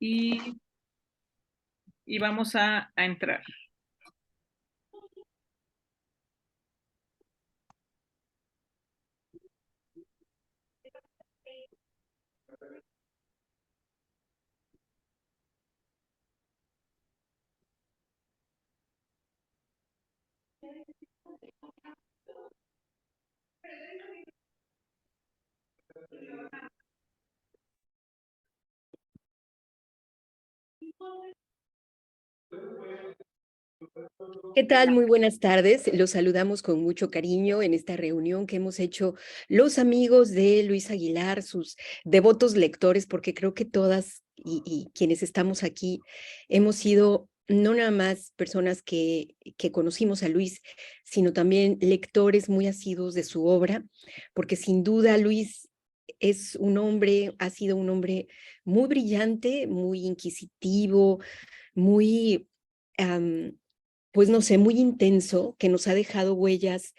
y, y vamos a entrar. ¿Qué tal? Muy buenas tardes. Los saludamos con mucho cariño en esta reunión que hemos hecho los amigos de Luis Aguilar, sus devotos lectores, porque creo que todas y quienes estamos aquí hemos sido no nada más personas que conocimos a Luis, sino también lectores muy asiduos de su obra, porque sin duda Luis es un hombre, ha sido un hombre muy brillante, muy inquisitivo, muy pues no sé, muy intenso, que nos ha dejado huellas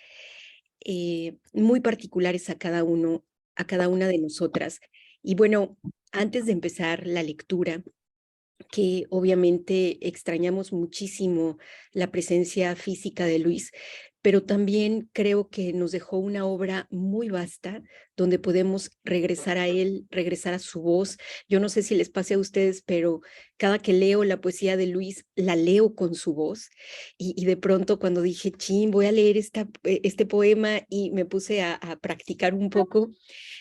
muy particulares a cada uno, a cada una de nosotras. Y bueno, antes de empezar la lectura, que obviamente extrañamos muchísimo la presencia física de Luis, pero también creo que nos dejó una obra muy vasta donde podemos regresar a él, regresar a su voz. Yo no sé si les pase a ustedes, pero cada que leo la poesía de Luis, la leo con su voz y de pronto cuando dije, chin, voy a leer este poema y me puse a practicar un poco,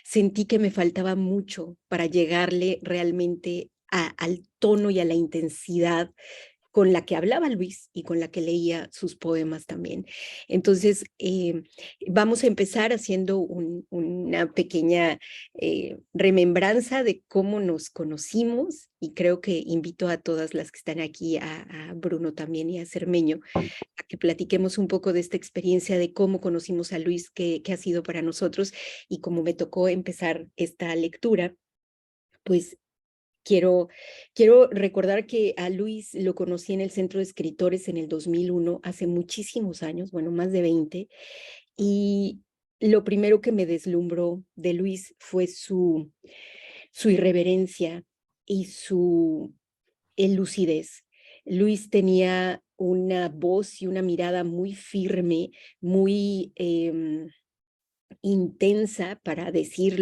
sentí que me faltaba mucho para llegarle realmente al tono y a la intensidad con la que hablaba Luis y con la que leía sus poemas también. Entonces, vamos a empezar haciendo una pequeña remembranza de cómo nos conocimos y creo que invito a todas las que están aquí, a Bruno también y a Cermeño, a que platiquemos un poco de esta experiencia de cómo conocimos a Luis, qué ha sido para nosotros y como me tocó empezar esta lectura, pues quiero recordar que a Luis lo conocí en el Centro de Escritores en el 2001, hace muchísimos años, bueno, más de 20, y lo primero que me deslumbró de Luis fue su irreverencia y su lucidez. Luis tenía una voz y una mirada muy firme, muy intensa para decir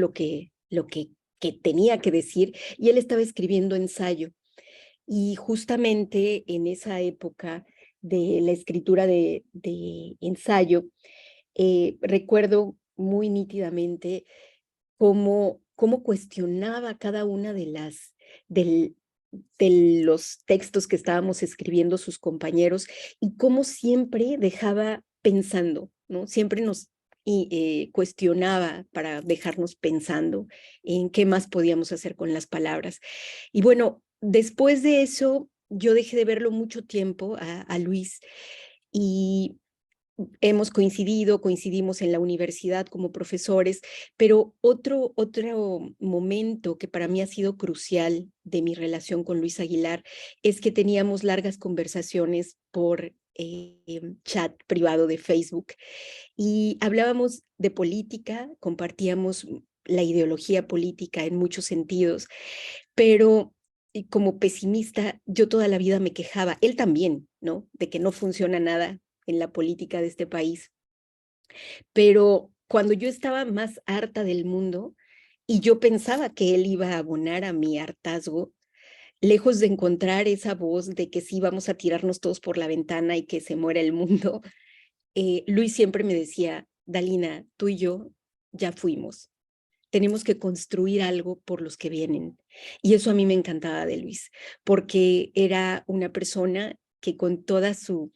que tenía que decir, y él estaba escribiendo ensayo. Y justamente en esa época de la escritura de ensayo, recuerdo muy nítidamente cómo cuestionaba cada una de los textos que estábamos escribiendo sus compañeros y cómo siempre dejaba pensando, ¿no? Siempre nos cuestionaba para dejarnos pensando en qué más podíamos hacer con las palabras. Y bueno, después de eso, yo dejé de verlo mucho tiempo a Luis y coincidimos en la universidad como profesores, pero otro momento que para mí ha sido crucial de mi relación con Luis Aguilar es que teníamos largas conversaciones por chat privado de Facebook y hablábamos de política, compartíamos la ideología política en muchos sentidos, pero y como pesimista, yo toda la vida me quejaba, él también, ¿no? De que no funciona nada en la política de este país. Pero cuando yo estaba más harta del mundo y yo pensaba que él iba a abonar a mi hartazgo, lejos de encontrar esa voz de que sí vamos a tirarnos todos por la ventana y que se muera el mundo, Luis siempre me decía, Dalina, tú y yo ya fuimos. Tenemos que construir algo por los que vienen. Y eso a mí me encantaba de Luis, porque era una persona que con toda su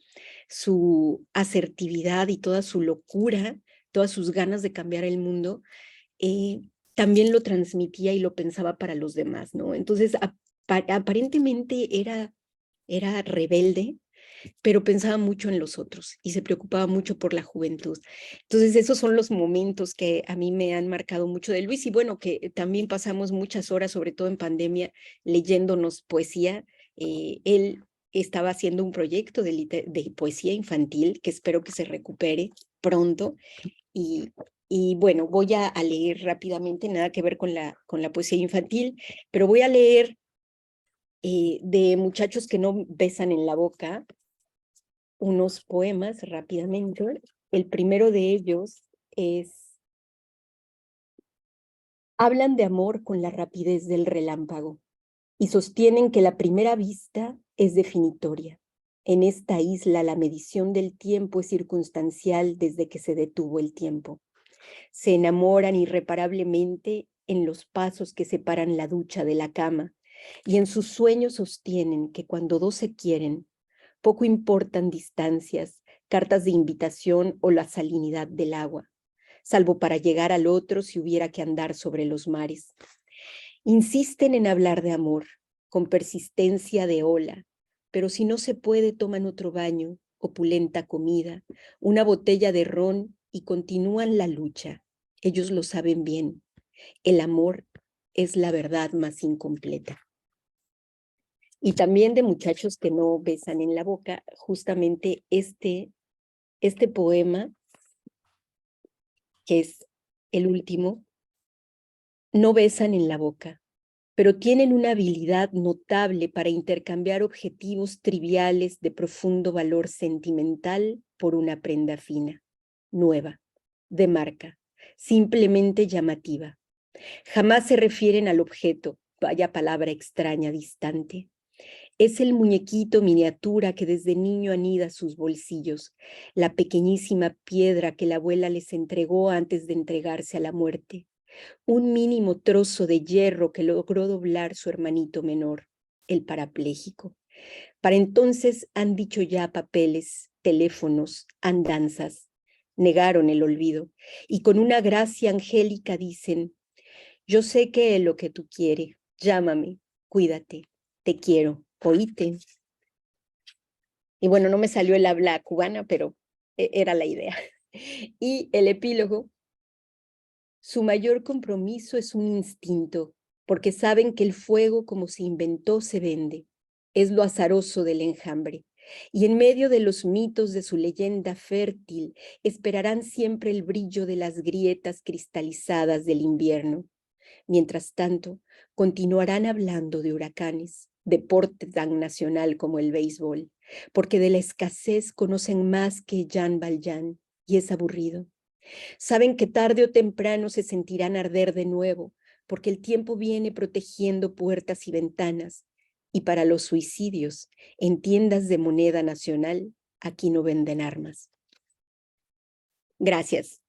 asertividad y toda su locura, todas sus ganas de cambiar el mundo, eh, también lo transmitía y lo pensaba para los demás, ¿no? Entonces, aparentemente era rebelde, pero pensaba mucho en los otros y se preocupaba mucho por la juventud. Entonces, esos son los momentos que a mí me han marcado mucho de Luis y bueno, que también pasamos muchas horas, sobre todo en pandemia, leyéndonos poesía. Él estaba haciendo un proyecto de poesía infantil que espero que se recupere pronto y, y bueno, voy a leer rápidamente, nada que ver con la poesía infantil, pero voy a leer de Muchachos que no besan en la boca, unos poemas rápidamente. El primero de ellos es: hablan de amor con la rapidez del relámpago y sostienen que la primera vista es definitoria. En esta isla la medición del tiempo es circunstancial desde que se detuvo el tiempo. Se enamoran irreparablemente en los pasos que separan la ducha de la cama, y en sus sueños sostienen que cuando dos se quieren, poco importan distancias, cartas de invitación o la salinidad del agua, salvo para llegar al otro si hubiera que andar sobre los mares. Insisten en hablar de amor, con persistencia de ola, pero si no se puede toman otro baño, opulenta comida, una botella de ron y continúan la lucha. Ellos lo saben bien. El amor es la verdad más incompleta. Y también de Muchachos que no besan en la boca, justamente este poema, que es el último: no besan en la boca, pero tienen una habilidad notable para intercambiar objetivos triviales de profundo valor sentimental por una prenda fina, nueva, de marca, simplemente llamativa. Jamás se refieren al objeto, vaya palabra extraña, distante. Es el muñequito miniatura que desde niño anida sus bolsillos, la pequeñísima piedra que la abuela les entregó antes de entregarse a la muerte, un mínimo trozo de hierro que logró doblar su hermanito menor, el parapléjico. Para entonces han dicho ya papeles, teléfonos, andanzas, negaron el olvido y con una gracia angélica dicen: yo sé que es lo que tú quieres, llámame, cuídate, te quiero, oíte. Y bueno, no me salió el habla cubana, pero era la idea. Y el epílogo: su mayor compromiso es un instinto, porque saben que el fuego como se inventó se vende. Es lo azaroso del enjambre. Y en medio de los mitos de su leyenda fértil, esperarán siempre el brillo de las grietas cristalizadas del invierno. Mientras tanto, continuarán hablando de huracanes, deporte tan nacional como el béisbol, porque de la escasez conocen más que Jean Valjean, y es aburrido. Saben que tarde o temprano se sentirán arder de nuevo, porque el tiempo viene protegiendo puertas y ventanas, y para los suicidios, en tiendas de moneda nacional, aquí no venden armas. Gracias.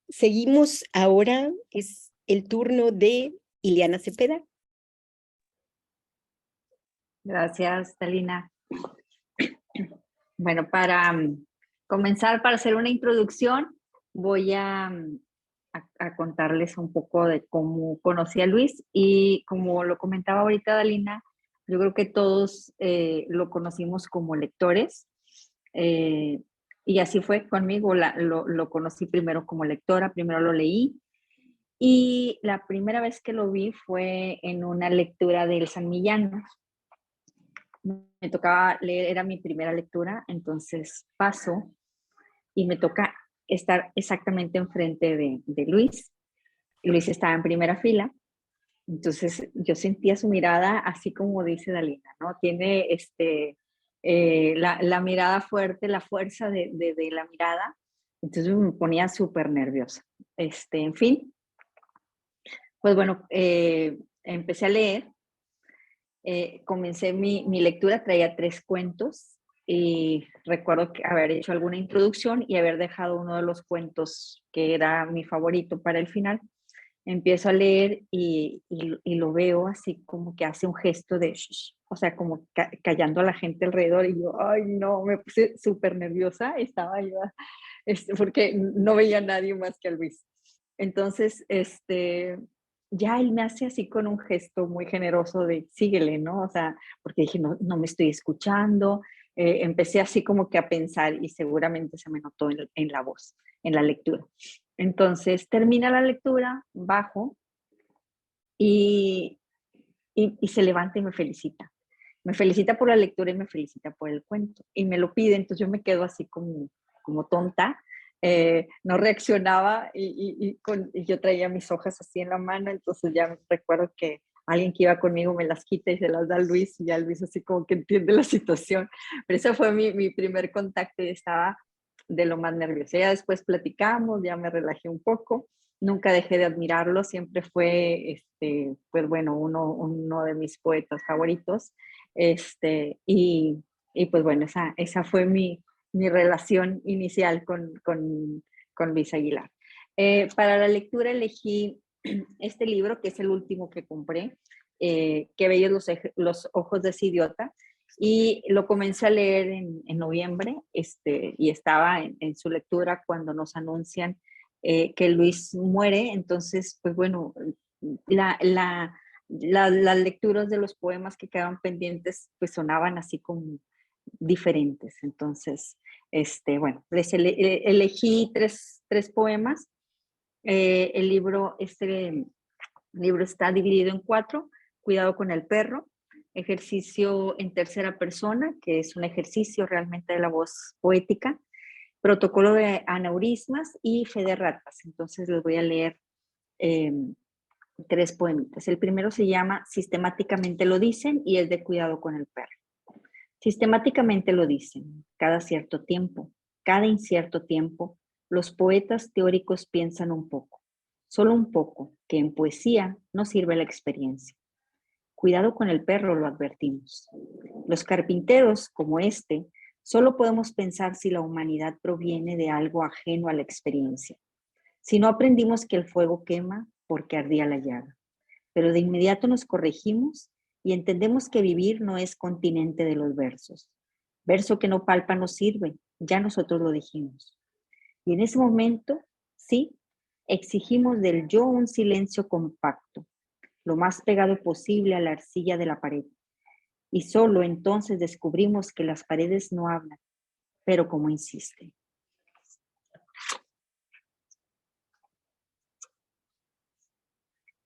Seguimos ahora, es el turno de Ileana Cepeda. Gracias, Talina. Bueno, para comenzar, para hacer una introducción, voy a contarles un poco de cómo conocí a Luis, y como lo comentaba ahorita Dalina, yo creo que todos lo conocimos como lectores, y así fue conmigo. Lo conocí primero como lectora, primero lo leí, y la primera vez que lo vi fue en una lectura del San Millán. Me tocaba leer, era mi primera lectura, entonces paso y me toca estar exactamente enfrente de Luis. Luis estaba en primera fila, entonces yo sentía su mirada así como dice Dalina, ¿no? Tiene la mirada fuerte, la fuerza de la mirada, entonces me ponía súper nerviosa. En fin, pues bueno, empecé a leer. Comencé mi lectura, traía 3 cuentos, y recuerdo que haber hecho alguna introducción y haber dejado uno de los cuentos que era mi favorito para el final. Empiezo a leer y lo veo así como que hace un gesto de shh, o sea, como callando a la gente alrededor, y yo, ay no, me puse súper nerviosa, estaba yo, porque no veía a nadie más que a Luis. Entonces, ya él me hace así con un gesto muy generoso de síguele, ¿no? O sea, porque dije, no, no me estoy escuchando. Empecé así como que a pensar, y seguramente se me notó en la voz, en la lectura. Entonces termina la lectura, bajo, y, y se levanta y me felicita. Me felicita por la lectura y me felicita por el cuento. Y me lo pide, entonces yo me quedo así como tonta, no reaccionaba y yo traía mis hojas así en la mano, entonces ya me recuerdo que alguien que iba conmigo me las quita y se las da a Luis y ya Luis así como que entiende la situación. Pero ese fue mi primer contacto y estaba de lo más nerviosa. Ya después platicamos, ya me relajé un poco. Nunca dejé de admirarlo, siempre fue, pues bueno, uno de mis poetas favoritos. Y pues bueno, esa fue mi relación inicial con Luis Aguilar. Para la lectura elegí este libro, que es el último que compré, Qué bellos los ojos de ese idiota, y lo comencé a leer en noviembre, y estaba en su lectura cuando nos anuncian que Luis muere. Entonces, pues bueno, las lecturas de los poemas que quedaban pendientes pues sonaban así como diferentes. Entonces, bueno, elegí tres poemas. Este libro está dividido en 4: Cuidado con el perro, Ejercicio en tercera persona, que es un ejercicio realmente de la voz poética, Protocolo de aneurismas y Fe de ratas. Entonces les voy a leer 3 poemitas. El primero se llama Sistemáticamente lo dicen y es de Cuidado con el perro. Sistemáticamente lo dicen, cada cierto tiempo, cada incierto tiempo, los poetas teóricos piensan un poco, solo un poco, que en poesía no sirve la experiencia. Cuidado con el perro, lo advertimos. Los carpinteros, como este, solo podemos pensar si la humanidad proviene de algo ajeno a la experiencia. Si no aprendimos que el fuego quema porque ardía la llaga, pero de inmediato nos corregimos y entendemos que vivir no es continente de los versos. Verso que no palpa no sirve, ya nosotros lo dijimos. Y en ese momento, sí, exigimos del yo un silencio compacto, lo más pegado posible a la arcilla de la pared. Y solo entonces descubrimos que las paredes no hablan, pero como insisten.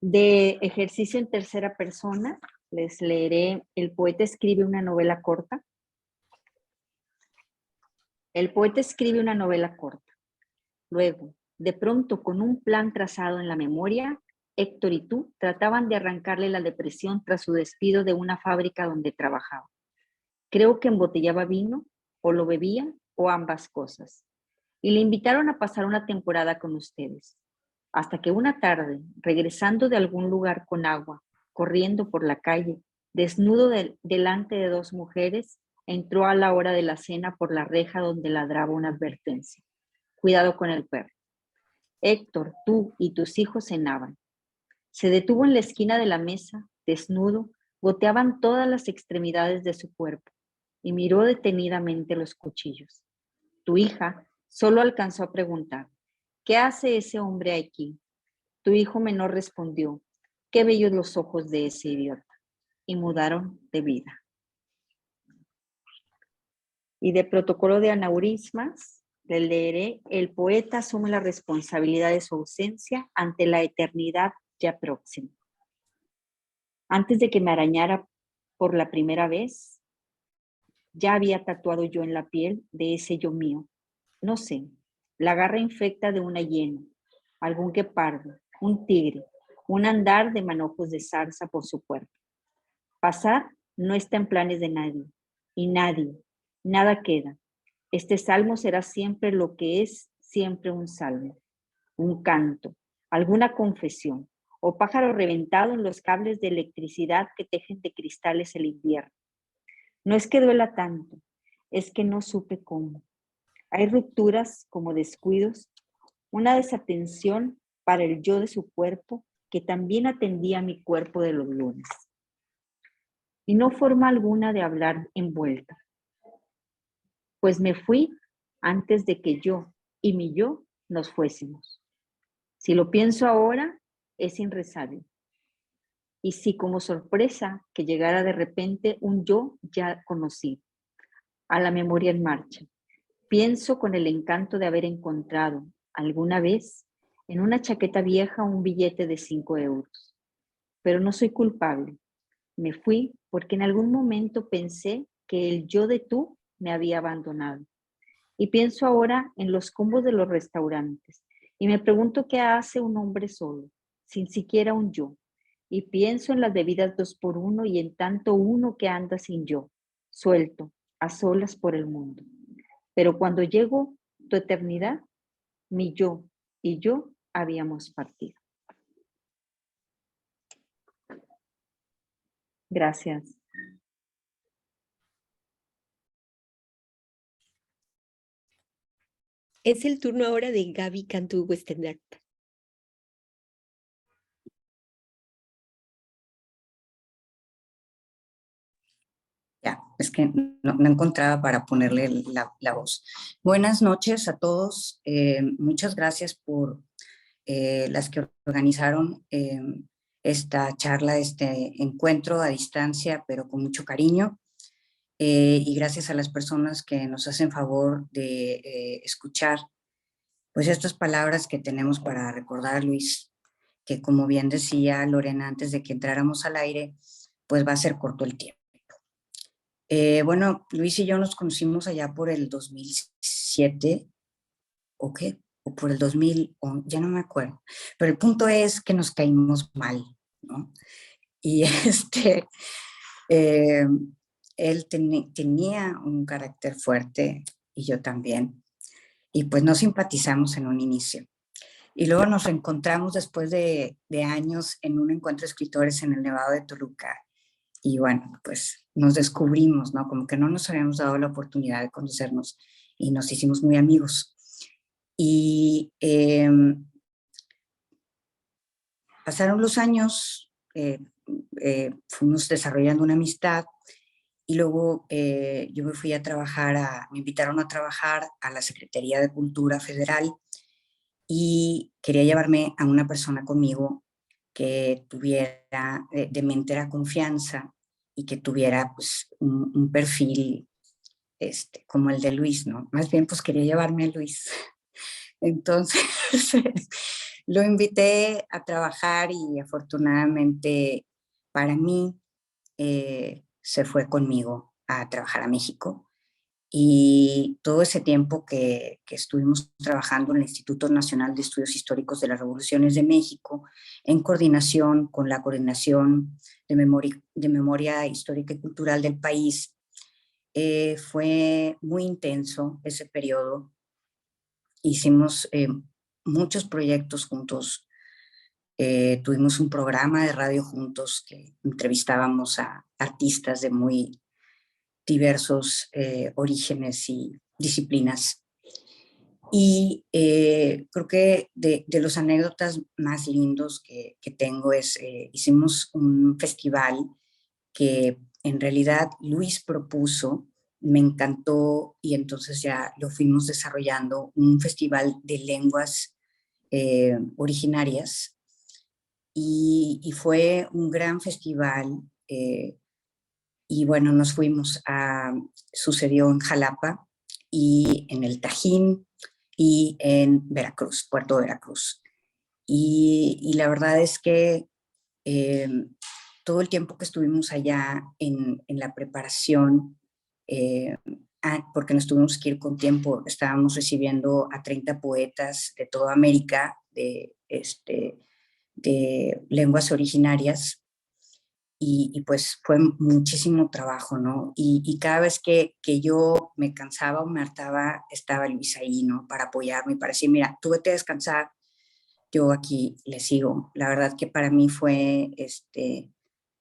De ejercicio en tercera persona, les leeré El poeta escribe una novela corta. El poeta escribe una novela corta. Luego, de pronto, con un plan trazado en la memoria, Héctor y tú trataban de arrancarle la depresión tras su despido de una fábrica donde trabajaba. Creo que embotellaba vino, o lo bebía, o ambas cosas. Y le invitaron a pasar una temporada con ustedes. Hasta que una tarde, regresando de algún lugar con agua, corriendo por la calle, desnudo delante de 2 mujeres, entró a la hora de la cena por la reja donde ladraba una advertencia. Cuidado con el perro. Héctor, tú y tus hijos cenaban. Se detuvo en la esquina de la mesa, desnudo, goteaban todas las extremidades de su cuerpo y miró detenidamente los cuchillos. Tu hija solo alcanzó a preguntar, ¿qué hace ese hombre aquí? Tu hijo menor respondió, qué bellos los ojos de ese idiota. Y mudaron de vida. Y de protocolo de aneurismas, le leeré, el poeta asume la responsabilidad de su ausencia ante la eternidad ya próxima. Antes de que me arañara por la primera vez, ya había tatuado yo en la piel de ese yo mío. No sé, la garra infecta de una hiena, algún guepardo, un tigre, un andar de manojos de zarza por su cuerpo. Pasar no está en planes de nadie, y nadie, nada queda. Este salmo será siempre lo que es siempre un salmo, un canto, alguna confesión, o pájaro reventado en los cables de electricidad que tejen de cristales el invierno. No es que duela tanto, es que no supe cómo. Hay rupturas como descuidos, una desatención para el yo de su cuerpo que también atendía a mi cuerpo de los lunes. Y no forma alguna de hablar envuelta, pues me fui antes de que yo y mi yo nos fuésemos. Si lo pienso ahora, es irrezable. Y si como sorpresa que llegara de repente un yo ya conocido, a la memoria en marcha, pienso con el encanto de haber encontrado alguna vez en una chaqueta vieja un billete de 5 euros. Pero no soy culpable. Me fui porque en algún momento pensé que el yo de tú me había abandonado. Y pienso ahora en los combos de los restaurantes. Y me pregunto qué hace un hombre solo, sin siquiera un yo. Y pienso en las bebidas 2x1 y en tanto uno que anda sin yo, suelto, a solas por el mundo. Pero cuando llegó tu eternidad, mi yo y yo habíamos partido. Gracias. Es el turno ahora de Gaby Cantú Westendorp. Ya, es que no encontraba para ponerle la voz. Buenas noches a todos. Muchas gracias por las que organizaron esta charla, este encuentro a distancia, pero con mucho cariño. Y gracias a las personas que nos hacen favor de escuchar pues estas palabras que tenemos para recordar a Luis, que como bien decía Lorena antes de que entráramos al aire, pues va a ser corto el tiempo. Bueno, Luis y yo nos conocimos allá por el 2007, ¿o qué? O por el 2000, ya no me acuerdo. Pero el punto es que nos caímos mal, ¿no? Y eh, él tenía un carácter fuerte y yo también. Y pues no simpatizamos en un inicio. Y luego nos reencontramos después de años en un encuentro de escritores en el Nevado de Toluca. Y bueno, pues nos descubrimos, ¿no? Como que no nos habíamos dado la oportunidad de conocernos y nos hicimos muy amigos. Y pasaron los años, fuimos desarrollando una amistad y luego yo me fui a trabajar, me invitaron a trabajar a la Secretaría de Cultura Federal y quería llevarme a una persona conmigo que tuviera de mi entera confianza y que tuviera pues, un perfil como el de Luis, ¿no? Más bien pues quería llevarme a Luis. Entonces lo invité a trabajar y afortunadamente para mí se fue conmigo a trabajar a México. Y todo ese tiempo que estuvimos trabajando en el Instituto Nacional de Estudios Históricos de las Revoluciones de México, en coordinación con la Coordinación de Memoria Histórica y Cultural del país, fue muy intenso ese periodo. Hicimos muchos proyectos juntos. Tuvimos un programa de radio juntos que entrevistábamos a artistas de muy diversos orígenes y disciplinas. Y creo que de los anécdotas más lindos que tengo es, hicimos un festival que en realidad Luis propuso, me encantó y entonces ya lo fuimos desarrollando, un festival de lenguas originarias y fue un gran festival. Y bueno, nos fuimos sucedió en Jalapa y en el Tajín y en Veracruz, Puerto Veracruz. Y la verdad es que todo el tiempo que estuvimos allá en la preparación, porque nos tuvimos que ir con tiempo, estábamos recibiendo a 30 poetas de toda América, de lenguas originarias, y pues fue muchísimo trabajo, ¿no? Y cada vez que yo me cansaba o me hartaba, estaba Luis ahí, ¿no? Para apoyarme, para decir, mira, tú vete a descansar, yo aquí le sigo. La verdad que para mí fue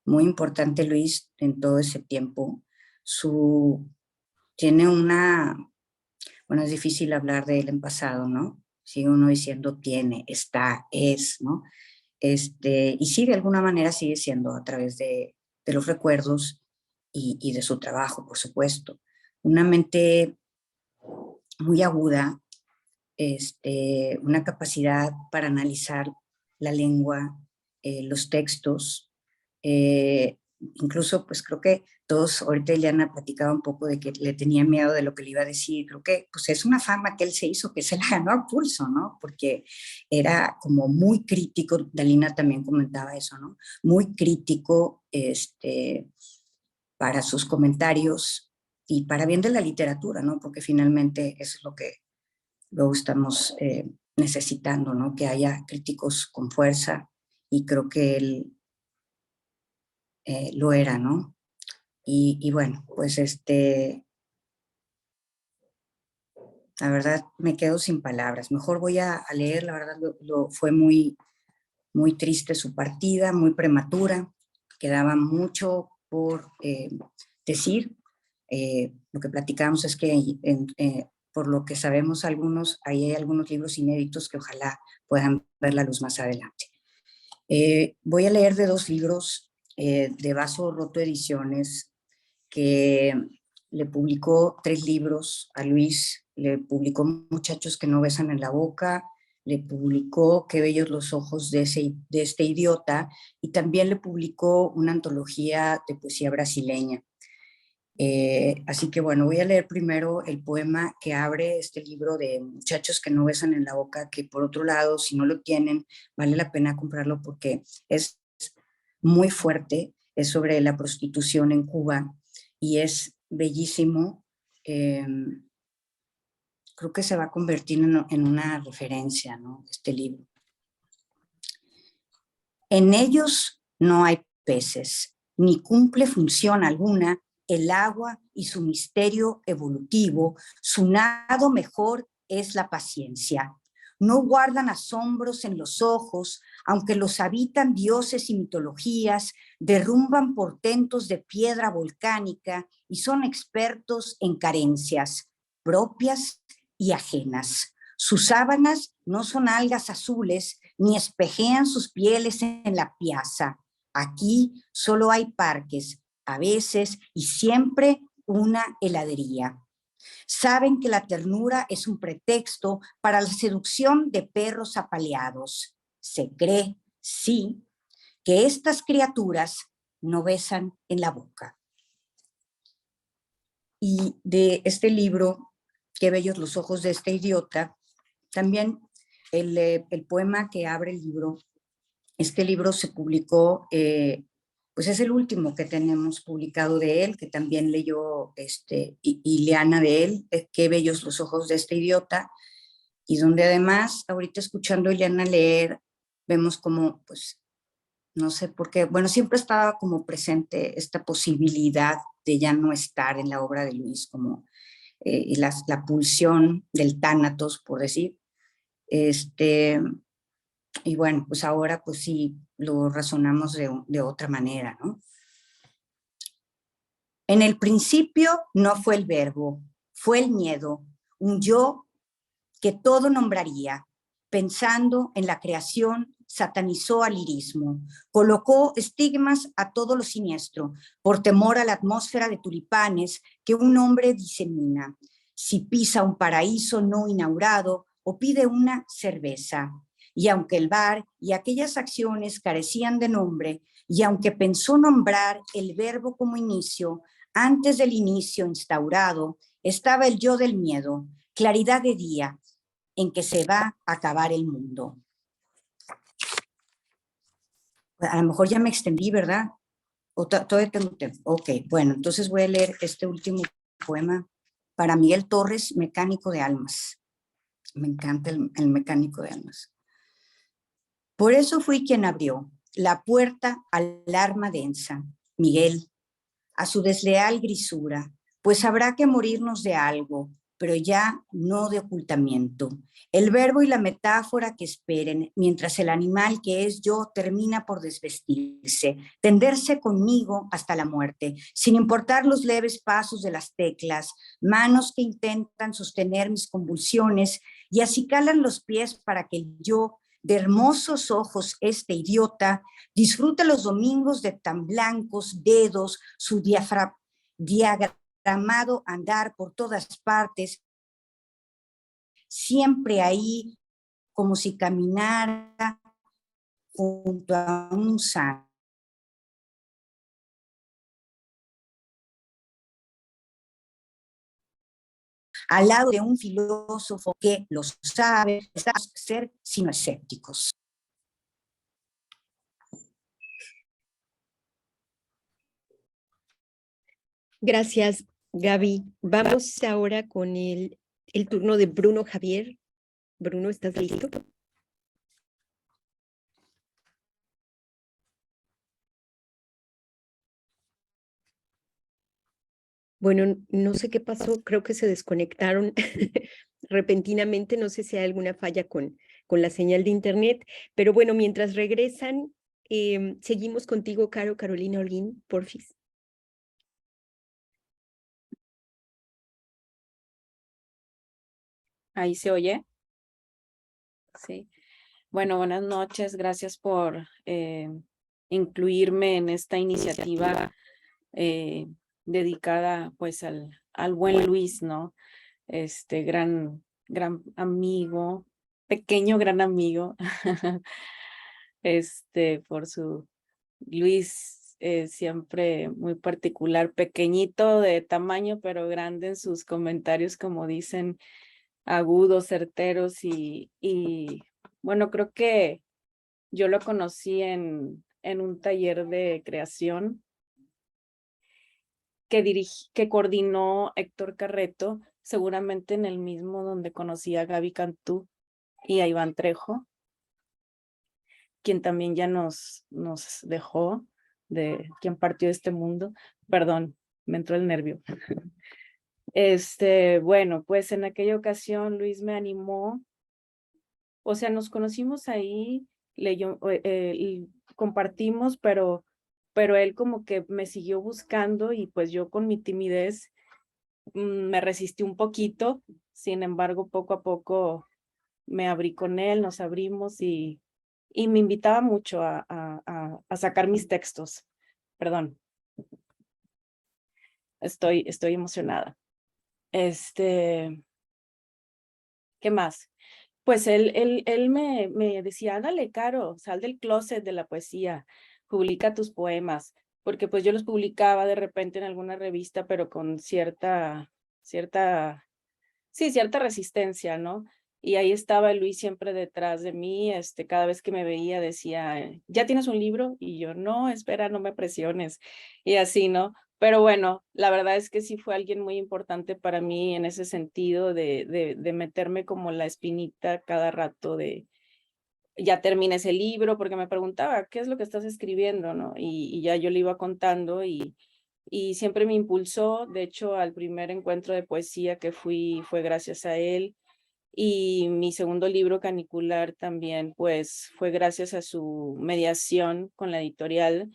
muy importante Luis en todo ese tiempo. Tiene bueno, es difícil hablar de él en pasado, ¿no? Sigue uno diciendo tiene, está, es, ¿no? Y sí, de alguna manera sigue siendo a través de los recuerdos y de su trabajo, por supuesto. Una mente muy aguda, una capacidad para analizar la lengua, los textos, incluso pues creo que todos, ahorita ya han platicado un poco de que le tenía miedo de lo que le iba a decir, creo que pues es una fama que él se hizo, que se la ganó a pulso, ¿no? Porque era como muy crítico, Dalina también comentaba eso, ¿no? Muy crítico para sus comentarios y para bien de la literatura, ¿no? Porque finalmente eso es lo que luego estamos necesitando, ¿no? Que haya críticos con fuerza, y creo que él lo era, ¿no? Y bueno, pues la verdad me quedo sin palabras. Mejor voy a leer, la verdad fue muy, muy triste su partida, muy prematura, quedaba mucho por decir. Lo que platicamos es que por lo que sabemos algunos, ahí hay algunos libros inéditos que ojalá puedan ver la luz más adelante. Voy a leer de 2 libros de Vaso Roto Ediciones, que le publicó 3 libros a Luis. Le publicó Muchachos que no besan en la boca, le publicó Qué bellos los ojos de este idiota, y también le publicó una antología de poesía brasileña. Así que bueno, voy a leer primero el poema que abre este libro de Muchachos que no besan en la boca, que por otro lado, si no lo tienen, vale la pena comprarlo porque es muy fuerte, es sobre la prostitución en Cuba y es bellísimo. Creo que se va a convertir en una referencia, ¿no? Este libro. En ellos no hay peces, ni cumple función alguna el agua y su misterio evolutivo. Su nado mejor es la paciencia. No guardan asombros en los ojos, aunque los habitan dioses y mitologías, derrumban portentos de piedra volcánica y son expertos en carencias propias y ajenas. Sus sábanas no son algas azules, ni espejean sus pieles en la piazza. Aquí solo hay parques, a veces y siempre una heladería. Saben que la ternura es un pretexto para la seducción de perros apaleados. Se cree, sí, que estas criaturas no besan en la boca. Y de este libro, Qué bellos los ojos de este idiota, también el poema que abre el libro. Este libro se publicó, pues es el último que tenemos publicado de él, que también leyó Ileana de él, Qué bellos los ojos de este idiota, y donde además, ahorita escuchando a Ileana leer, vemos como, pues, no sé por qué, bueno, siempre estaba como presente esta posibilidad de ya no estar en la obra de Luis, como la pulsión del tánatos, por decir. Y bueno, pues ahora pues sí lo razonamos de otra manera, ¿no? En el principio no fue el verbo, fue el miedo, un yo que todo nombraría. Pensando en la creación, satanizó al lirismo, colocó estigmas a todo lo siniestro, por temor a la atmósfera de tulipanes que un hombre disemina. Si pisa un paraíso no inaugurado o pide una cerveza. Y aunque el bar y aquellas acciones carecían de nombre, y aunque pensó nombrar el verbo como inicio, antes del inicio instaurado, estaba el yo del miedo, claridad de día, en que se va a acabar el mundo. A lo mejor ya me extendí, ¿verdad? ¿O todavía tengo tiempo? Ok, bueno, entonces voy a leer este último poema para Miguel Torres, Mecánico de Almas. Me encanta el Mecánico de Almas. Por eso fui quien abrió la puerta al arma densa, Miguel, a su desleal grisura, pues habrá que morirnos de algo, pero ya no de ocultamiento. El verbo y la metáfora que esperen, mientras el animal que es yo termina por desvestirse, tenderse conmigo hasta la muerte, sin importar los leves pasos de las teclas, manos que intentan sostener mis convulsiones y acicalan los pies para que el yo de hermosos ojos este idiota disfrute los domingos de tan blancos dedos, su diagramado andar por todas partes, siempre ahí como si caminara junto a un santo. Al lado de un filósofo que lo sabe, está ser sino escépticos. Gracias, Gaby, vamos ahora con el turno de Bruno Javier. Bruno, ¿estás listo? Bueno, no sé qué pasó, creo que se desconectaron repentinamente, no sé si hay alguna falla con la señal de internet, pero bueno, mientras regresan, seguimos contigo, Carolina Holguín, porfis. Ahí se oye. Sí. Bueno, buenas noches. Gracias por incluirme en esta iniciativa dedicada pues al buen Luis, ¿no? Este gran amigo, pequeño gran amigo. Por su Luis siempre muy particular, pequeñito de tamaño, pero grande en sus comentarios, como dicen, agudos, certeros y bueno, creo que yo lo conocí en un taller de creación que coordinó Héctor Carreto, seguramente en el mismo donde conocí a Gaby Cantú y a Iván Trejo, quien también ya nos dejó, quien partió de este mundo. Perdón, me entró el nervio. Bueno, pues en aquella ocasión Luis me animó. O sea, nos conocimos ahí, y compartimos, pero él como que me siguió buscando y pues yo con mi timidez me resistí un poquito. Sin embargo, poco a poco me abrí con él, nos abrimos y me invitaba mucho a sacar mis textos. Perdón, estoy emocionada. ¿Qué más? Pues él me decía, ándale, Caro, sal del closet de la poesía, publica tus poemas, porque pues yo los publicaba de repente en alguna revista, pero con cierta resistencia, ¿no? Y ahí estaba Luis siempre detrás de mí, cada vez que me veía decía, ¿ya tienes un libro? Y yo, no, espera, no me presiones, y así, ¿no? Pero bueno, la verdad es que sí fue alguien muy importante para mí en ese sentido de meterme como la espinita cada rato de, ya terminé ese libro, porque me preguntaba, ¿qué es lo que estás escribiendo, no? Y ya yo le iba contando y siempre me impulsó. De hecho, al primer encuentro de poesía que fui fue gracias a él. Y mi segundo libro, Canicular, también pues fue gracias a su mediación con la editorial,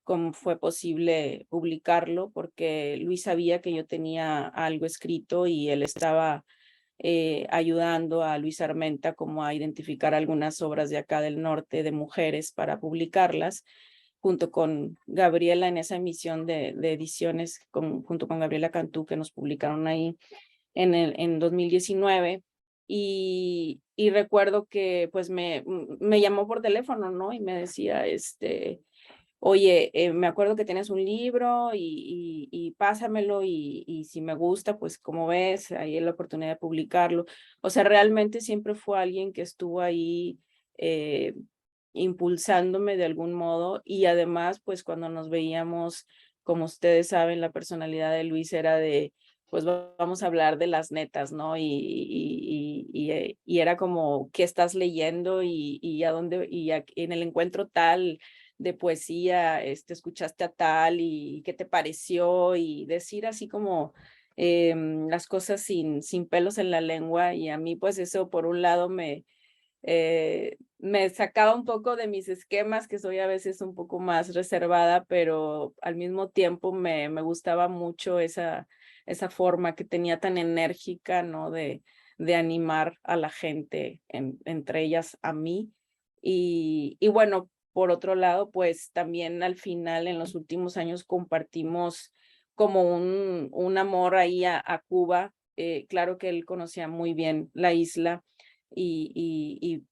como fue posible publicarlo, porque Luis sabía que yo tenía algo escrito y él estaba ayudando a Luis Armenta como a identificar algunas obras de acá del norte de mujeres para publicarlas, junto con Gabriela en esa emisión de ediciones, junto con Gabriela Cantú, que nos publicaron ahí en 2019. Y recuerdo que pues me llamó por teléfono, ¿no? Y me decía, oye, me acuerdo que tienes un libro y pásamelo y si me gusta, pues como ves, ahí hay la oportunidad de publicarlo. O sea, realmente siempre fue alguien que estuvo ahí impulsándome de algún modo y además, pues cuando nos veíamos, como ustedes saben, la personalidad de Luis era de, pues vamos a hablar de las netas, ¿no? Y era como, ¿qué estás leyendo? Y a dónde, en el encuentro tal de poesía, escuchaste a tal y qué te pareció y decir así como las cosas sin pelos en la lengua y a mí pues eso por un lado me sacaba un poco de mis esquemas, que soy a veces un poco más reservada, pero al mismo tiempo me gustaba mucho esa forma que tenía tan enérgica, ¿no? De animar a la gente, entre ellas a mí. Y bueno, por otro lado, pues también al final, en los últimos años, compartimos como un amor ahí a Cuba. Claro que él conocía muy bien la isla y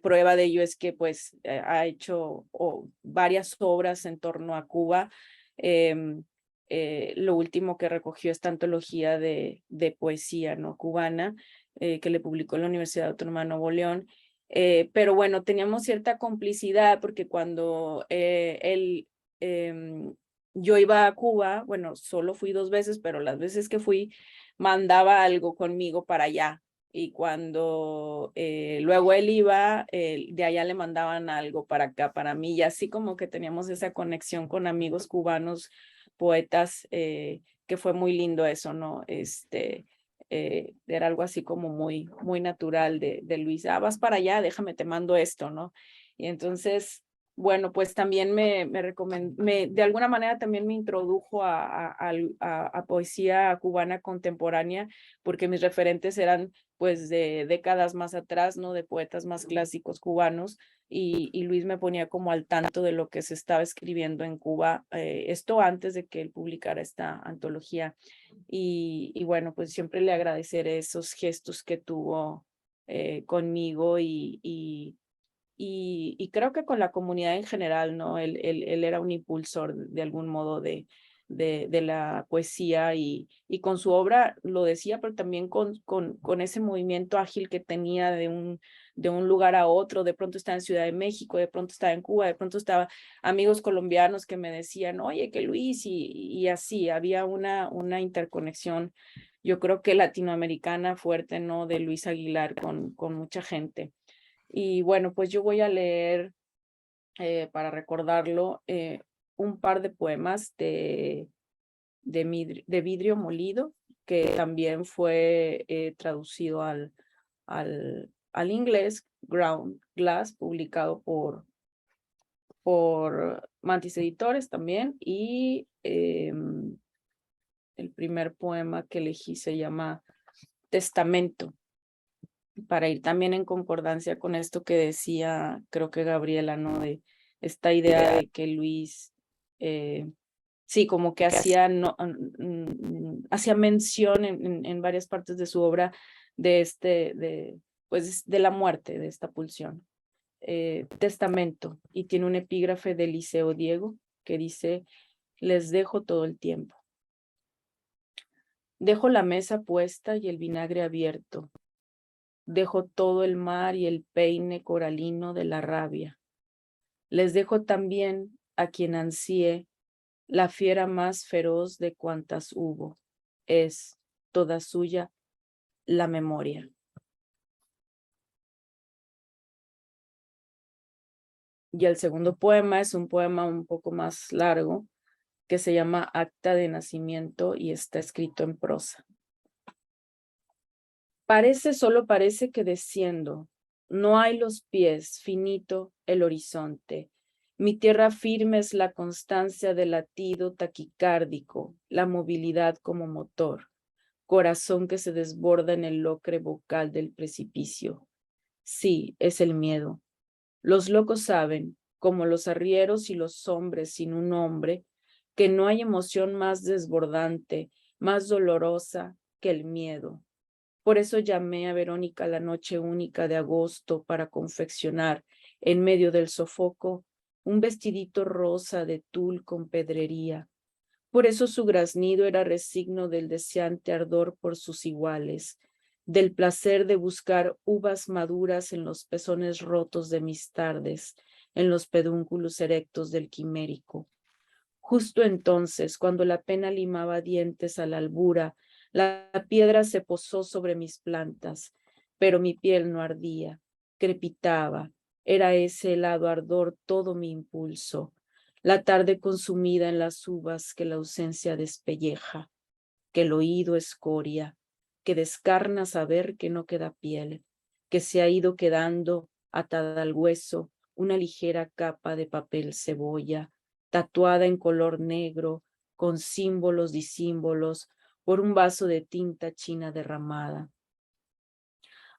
prueba de ello es que pues ha hecho varias obras en torno a Cuba. Lo último que recogió esta antología de poesía, ¿no? Cubana, que le publicó en la Universidad Autónoma de Nuevo León. Pero bueno, teníamos cierta complicidad porque cuando él yo iba a Cuba, bueno, solo fui 2 veces, pero las veces que fui, mandaba algo conmigo para allá. Y cuando luego él iba, de allá le mandaban algo para acá, para mí. Y así como que teníamos esa conexión con amigos cubanos, poetas, que fue muy lindo eso, ¿no? Era algo así como muy, muy natural de Luis. Ah, vas para allá, déjame, te mando esto, ¿no? Y entonces, bueno, pues también de alguna manera también me introdujo a poesía cubana contemporánea, porque mis referentes eran pues de décadas más atrás, ¿no? De poetas más clásicos cubanos, y Luis me ponía como al tanto de lo que se estaba escribiendo en Cuba, esto antes de que él publicara esta antología. Y bueno, pues siempre le agradeceré esos gestos que tuvo conmigo y creo que con la comunidad en general, ¿no? Él era un impulsor de algún modo de la poesía y con su obra lo decía, pero también con ese movimiento ágil que tenía de un lugar a otro. De pronto estaba en Ciudad de México, de pronto estaba en Cuba, de pronto estaba amigos colombianos que me decían, oye, que Luis, y así, había una interconexión, yo creo que latinoamericana fuerte, ¿no? De Luis Aguilar con mucha gente. Y bueno, pues yo voy a leer, para recordarlo, un par de poemas de Vidrio Molido, que también fue traducido al inglés, Ground Glass, publicado por Mantis Editores también. Y el primer poema que elegí se llama Testamento, para ir también en concordancia con esto que decía, creo que Gabriela, ¿no? De esta idea de que Luis, sí, como que hacía, no, hacía mención en varias partes de su obra pues, de la muerte, de esta pulsión. Testamento, y tiene un epígrafe de Liceo Diego que dice, les dejo todo el tiempo. Dejo la mesa puesta y el vinagre abierto. Dejo todo el mar y el peine coralino de la rabia. Les dejo también a quien ansíe la fiera más feroz de cuantas hubo. Es toda suya la memoria. Y el segundo poema es un poema un poco más largo que se llama Acta de Nacimiento y está escrito en prosa. Solo parece que desciendo. No hay los pies, finito el horizonte. Mi tierra firme es la constancia del latido taquicárdico, la movilidad como motor, corazón que se desborda en el locre vocal del precipicio. Sí, es el miedo. Los locos saben, como los arrieros y los hombres sin un hombre, que no hay emoción más desbordante, más dolorosa que el miedo. Por eso llamé a Verónica la noche única de agosto para confeccionar, en medio del sofoco, un vestidito rosa de tul con pedrería. Por eso su graznido era resigno del deseante ardor por sus iguales, del placer de buscar uvas maduras en los pezones rotos de mis tardes, en los pedúnculos erectos del quimérico. Justo entonces, cuando la pena limaba dientes a la albura, la piedra se posó sobre mis plantas, pero mi piel no ardía, crepitaba. Era ese helado ardor todo mi impulso, la tarde consumida en las uvas que la ausencia despelleja, que el oído escoria, que descarna saber que no queda piel, que se ha ido quedando atada al hueso una ligera capa de papel cebolla, tatuada en color negro, con símbolos y símbolos, por un vaso de tinta china derramada.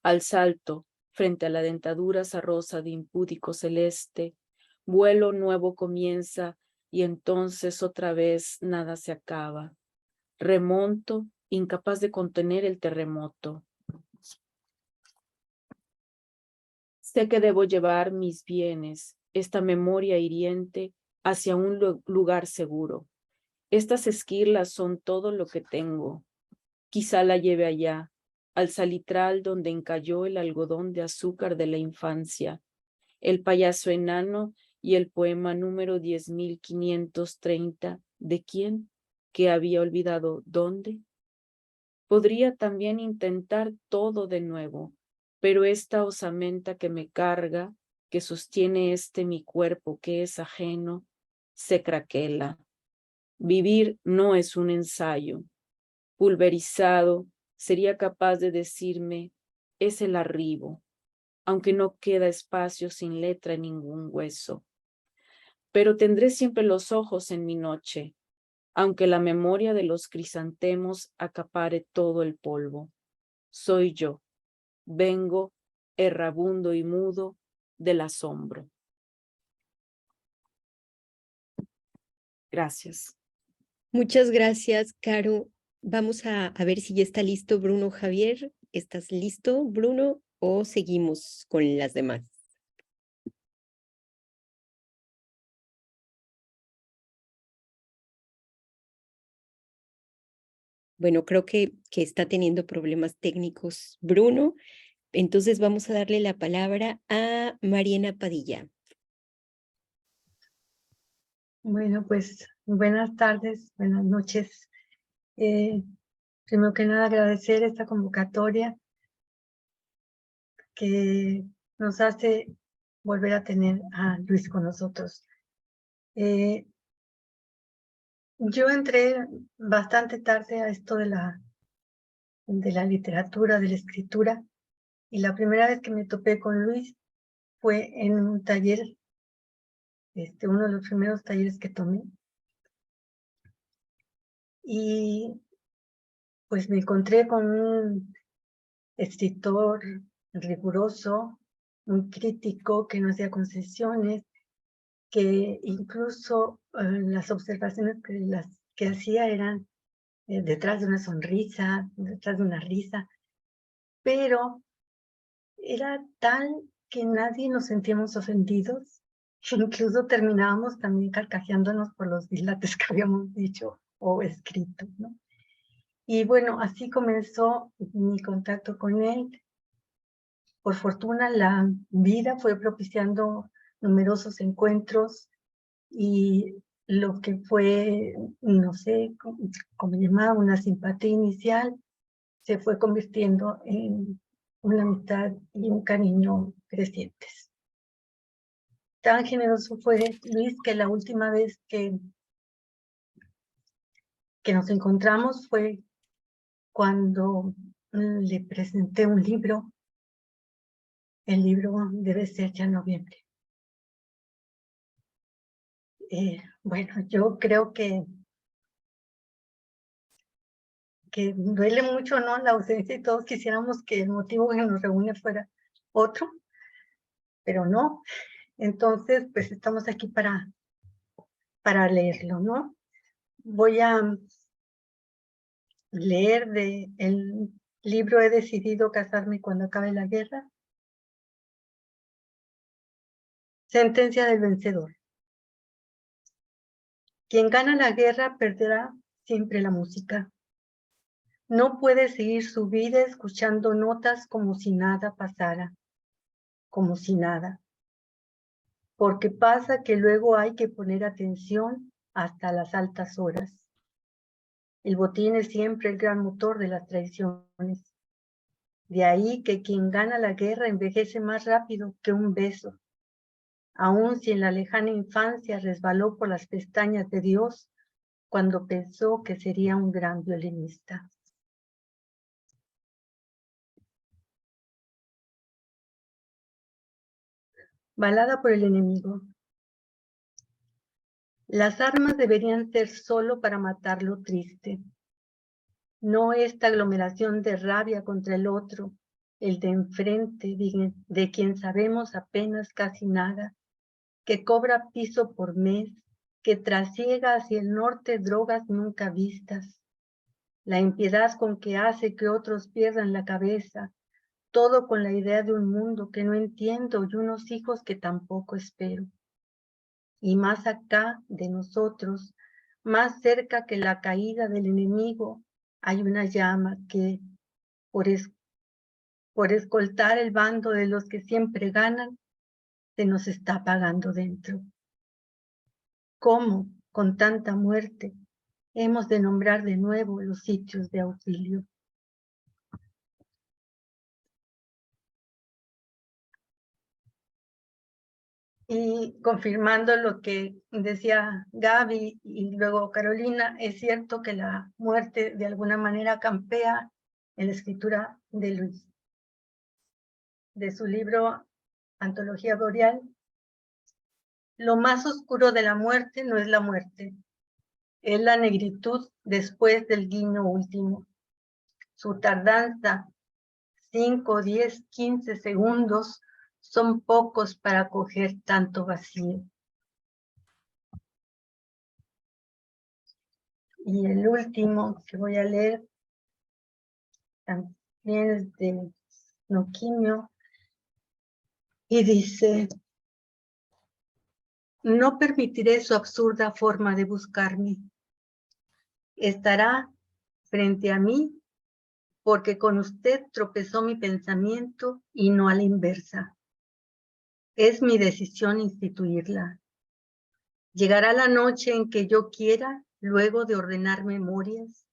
Al salto, frente a la dentadura rosa de impúdico celeste, vuelo nuevo comienza y entonces otra vez nada se acaba. Remonto, incapaz de contener el terremoto. Sé que debo llevar mis bienes, esta memoria hiriente, hacia un lugar seguro. Estas esquirlas son todo lo que tengo. Quizá la lleve allá, al salitral donde encalló el algodón de azúcar de la infancia, el payaso enano y el poema número 10.530 ¿De quién? ¿Que había olvidado dónde? Podría también intentar todo de nuevo, pero esta osamenta que me carga, que sostiene mi cuerpo que es ajeno, se craquela. Vivir no es un ensayo. Pulverizado, sería capaz de decirme, es el arribo, aunque no queda espacio sin letra en ningún hueso. Pero tendré siempre los ojos en mi noche, aunque la memoria de los crisantemos acapare todo el polvo. Soy yo, vengo, errabundo y mudo, del asombro. Gracias. Muchas gracias, Caro. Vamos a ver si ya está listo Bruno Javier. ¿Estás listo, Bruno? ¿O seguimos con las demás? Bueno, creo que está teniendo problemas técnicos, Bruno. Entonces vamos a darle la palabra a Mariana Padilla. Bueno, pues buenas tardes, buenas noches. Primero que nada agradecer esta convocatoria que nos hace volver a tener a Luis con nosotros. Yo entré bastante tarde a esto de la literatura, de la escritura, y la primera vez que me topé con Luis fue en un taller, uno de los primeros talleres que tomé. Y pues me encontré con un escritor riguroso, muy crítico, que no hacía concesiones, que incluso las observaciones que hacía eran detrás de una sonrisa, detrás de una risa, pero era tal que nadie nos sentíamos ofendidos, que incluso terminábamos también carcajeándonos por los dislates que habíamos dicho o escrito, ¿no? Y bueno, así comenzó mi contacto con él. Por fortuna, la vida fue propiciando numerosos encuentros y lo que fue, no sé, como llamaba, una simpatía inicial, se fue convirtiendo en una amistad y un cariño crecientes. Tan generoso fue Luis que la última vez que nos encontramos fue cuando le presenté un libro. El libro debe ser ya noviembre. Bueno, yo creo que duele mucho, ¿no?, la ausencia, y todos quisiéramos que el motivo que nos reúne fuera otro, pero no. Entonces, pues estamos aquí para leerlo, ¿no? Voy a leer el libro He decidido casarme cuando acabe la guerra. Sentencia del vencedor. Quien gana la guerra perderá siempre la música. No puede seguir su vida escuchando notas como si nada pasara, como si nada. Porque pasa que luego hay que poner atención hasta las altas horas. El botín es siempre el gran motor de las traiciones. De ahí que quien gana la guerra envejece más rápido que un beso. Aun si en la lejana infancia resbaló por las pestañas de Dios cuando pensó que sería un gran violinista. Balada por el enemigo. Las armas deberían ser solo para matar lo triste. No esta aglomeración de rabia contra el otro, el de enfrente, de quien sabemos apenas casi nada, que cobra piso por mes, que trasiega hacia el norte drogas nunca vistas. La impiedad con que hace que otros pierdan la cabeza, todo con la idea de un mundo que no entiendo y unos hijos que tampoco espero. Y más acá de nosotros, más cerca que la caída del enemigo, hay una llama que, por escoltar el bando de los que siempre ganan, se nos está apagando dentro. ¿Cómo con tanta muerte, hemos de nombrar de nuevo los sitios de auxilio. Y confirmando lo que decía Gaby y luego Carolina, es cierto que la muerte de alguna manera campea en la escritura de Luis. De su libro Antología Boreal, lo más oscuro de la muerte no es la muerte, es la negritud después del guiño último. Su tardanza, 5, 10, 15 segundos, son pocos para coger tanto vacío. Y el último que voy a leer también es de Noquimio y dice: no permitiré su absurda forma de buscarme. Estará frente a mí porque con usted tropezó mi pensamiento y no a la inversa. Es mi decisión instituirla. Llegará la noche en que yo quiera, luego de ordenar memorias,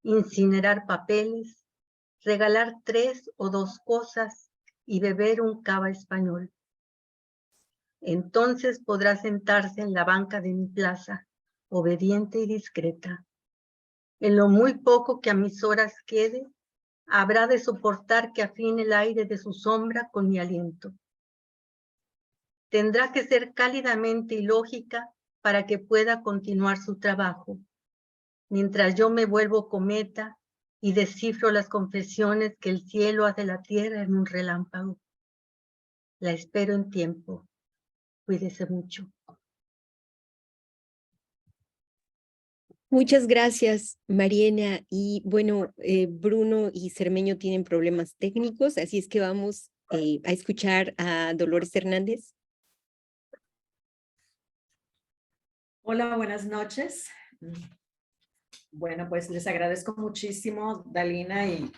incinerar papeles, regalar 3 o 2 cosas y beber un cava español. Entonces podrá sentarse en la banca de mi plaza, obediente y discreta. En lo muy poco que a mis horas quede, habrá de soportar que afine el aire de su sombra con mi aliento. Tendrá que ser cálidamente ilógica para que pueda continuar su trabajo, mientras yo me vuelvo cometa y descifro las confesiones que el cielo hace la tierra en un relámpago. La espero en tiempo. Cuídese mucho. Muchas gracias, Mariana. Y bueno, Bruno y Cermeño tienen problemas técnicos, así es que vamos a escuchar a Dolores Hernández. Hola, buenas noches. Bueno, pues les agradezco muchísimo, Dalina y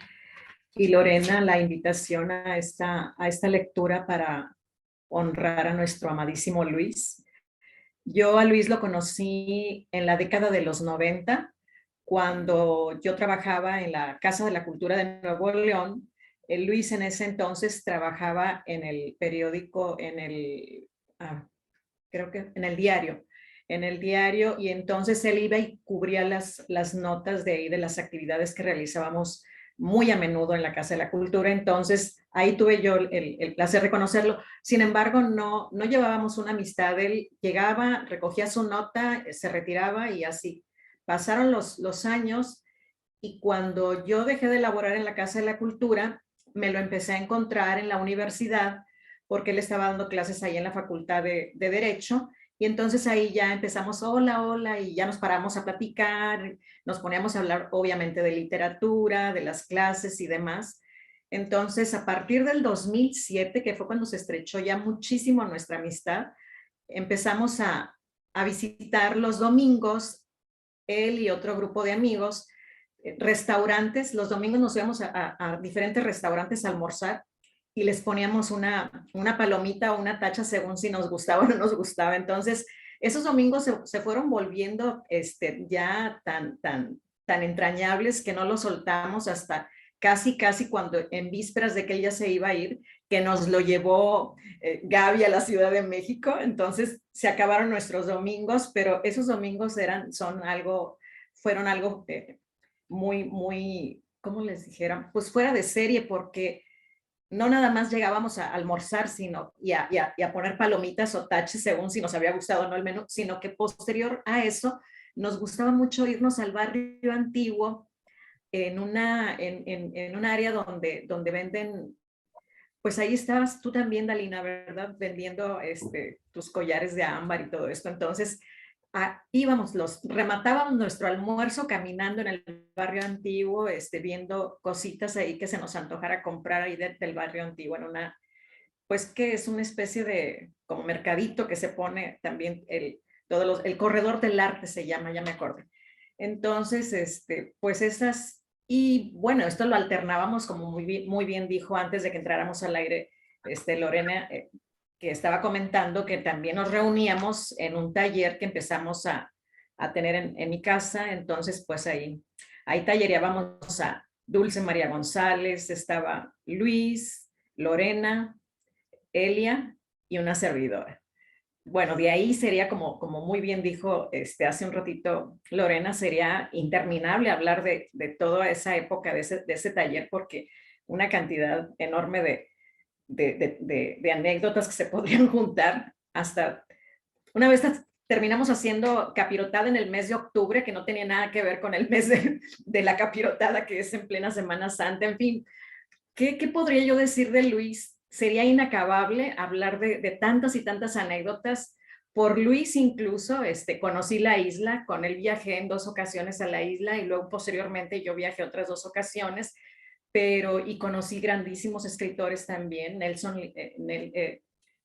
Lorena, la invitación a esta lectura para honrar a nuestro amadísimo Luis. Yo a Luis lo conocí en la década de los 90, cuando yo trabajaba en la Casa de la Cultura de Nuevo León. Luis en ese entonces trabajaba en el periódico, creo que en el diario, y entonces él iba y cubría las notas de ahí, de las actividades que realizábamos muy a menudo en la Casa de la Cultura. Entonces ahí tuve yo el placer de conocerlo. Sin embargo, no llevábamos una amistad. Él llegaba, recogía su nota, se retiraba y así. Pasaron los años y cuando yo dejé de laborar en la Casa de la Cultura, me lo empecé a encontrar en la universidad porque él estaba dando clases ahí en la Facultad de Derecho. Y entonces ahí ya empezamos, hola, y ya nos paramos a platicar, nos poníamos a hablar obviamente de literatura, de las clases y demás. Entonces, a partir del 2007, que fue cuando se estrechó ya muchísimo nuestra amistad, empezamos a visitar los domingos, él y otro grupo de amigos, restaurantes. Los domingos nos íbamos a diferentes restaurantes a almorzar y les poníamos una palomita o una tacha según si nos gustaba o no nos gustaba. Entonces, esos domingos se fueron volviendo ya tan entrañables que no los soltamos hasta casi cuando en vísperas de que él ya se iba a ir, que nos lo llevó Gaby a la Ciudad de México. Entonces se acabaron nuestros domingos, pero esos domingos fueron algo muy, ¿cómo les dijera? Pues fuera de serie, porque no nada más llegábamos a almorzar y a poner palomitas o taches según si nos había gustado o no el menú, sino que posterior a eso nos gustaba mucho irnos al barrio antiguo en un área donde venden, pues ahí estabas tú también, Dalina, ¿verdad? Vendiendo tus collares de ámbar y todo esto. Entonces rematábamos nuestro almuerzo caminando en el barrio antiguo, viendo cositas ahí que se nos antojara comprar ahí del barrio antiguo, pues que es una especie de como mercadito que se pone también, el corredor del arte se llama, ya me acuerdo. Entonces, pues y bueno, esto lo alternábamos, como muy bien dijo antes de que entráramos al aire, Lorena, que estaba comentando que también nos reuníamos en un taller que empezamos a a tener en mi casa. Entonces, pues ahí tallereábamos a Dulce María González, estaba Luis, Lorena, Elia y una servidora. Bueno, de ahí sería como muy bien dijo hace un ratito Lorena, sería interminable hablar de toda esa época, de ese taller, porque una cantidad enorme de anécdotas que se podrían juntar. Hasta una vez terminamos haciendo capirotada en el mes de octubre, que no tenía nada que ver con el mes de la capirotada, que es en plena Semana Santa. En fin, ¿qué podría yo decir de Luis? Sería inacabable hablar de tantas y tantas anécdotas. Por Luis incluso conocí la isla, con él viajé en 2 ocasiones a la isla y luego posteriormente yo viajé otras 2 ocasiones, y conocí grandísimos escritores también,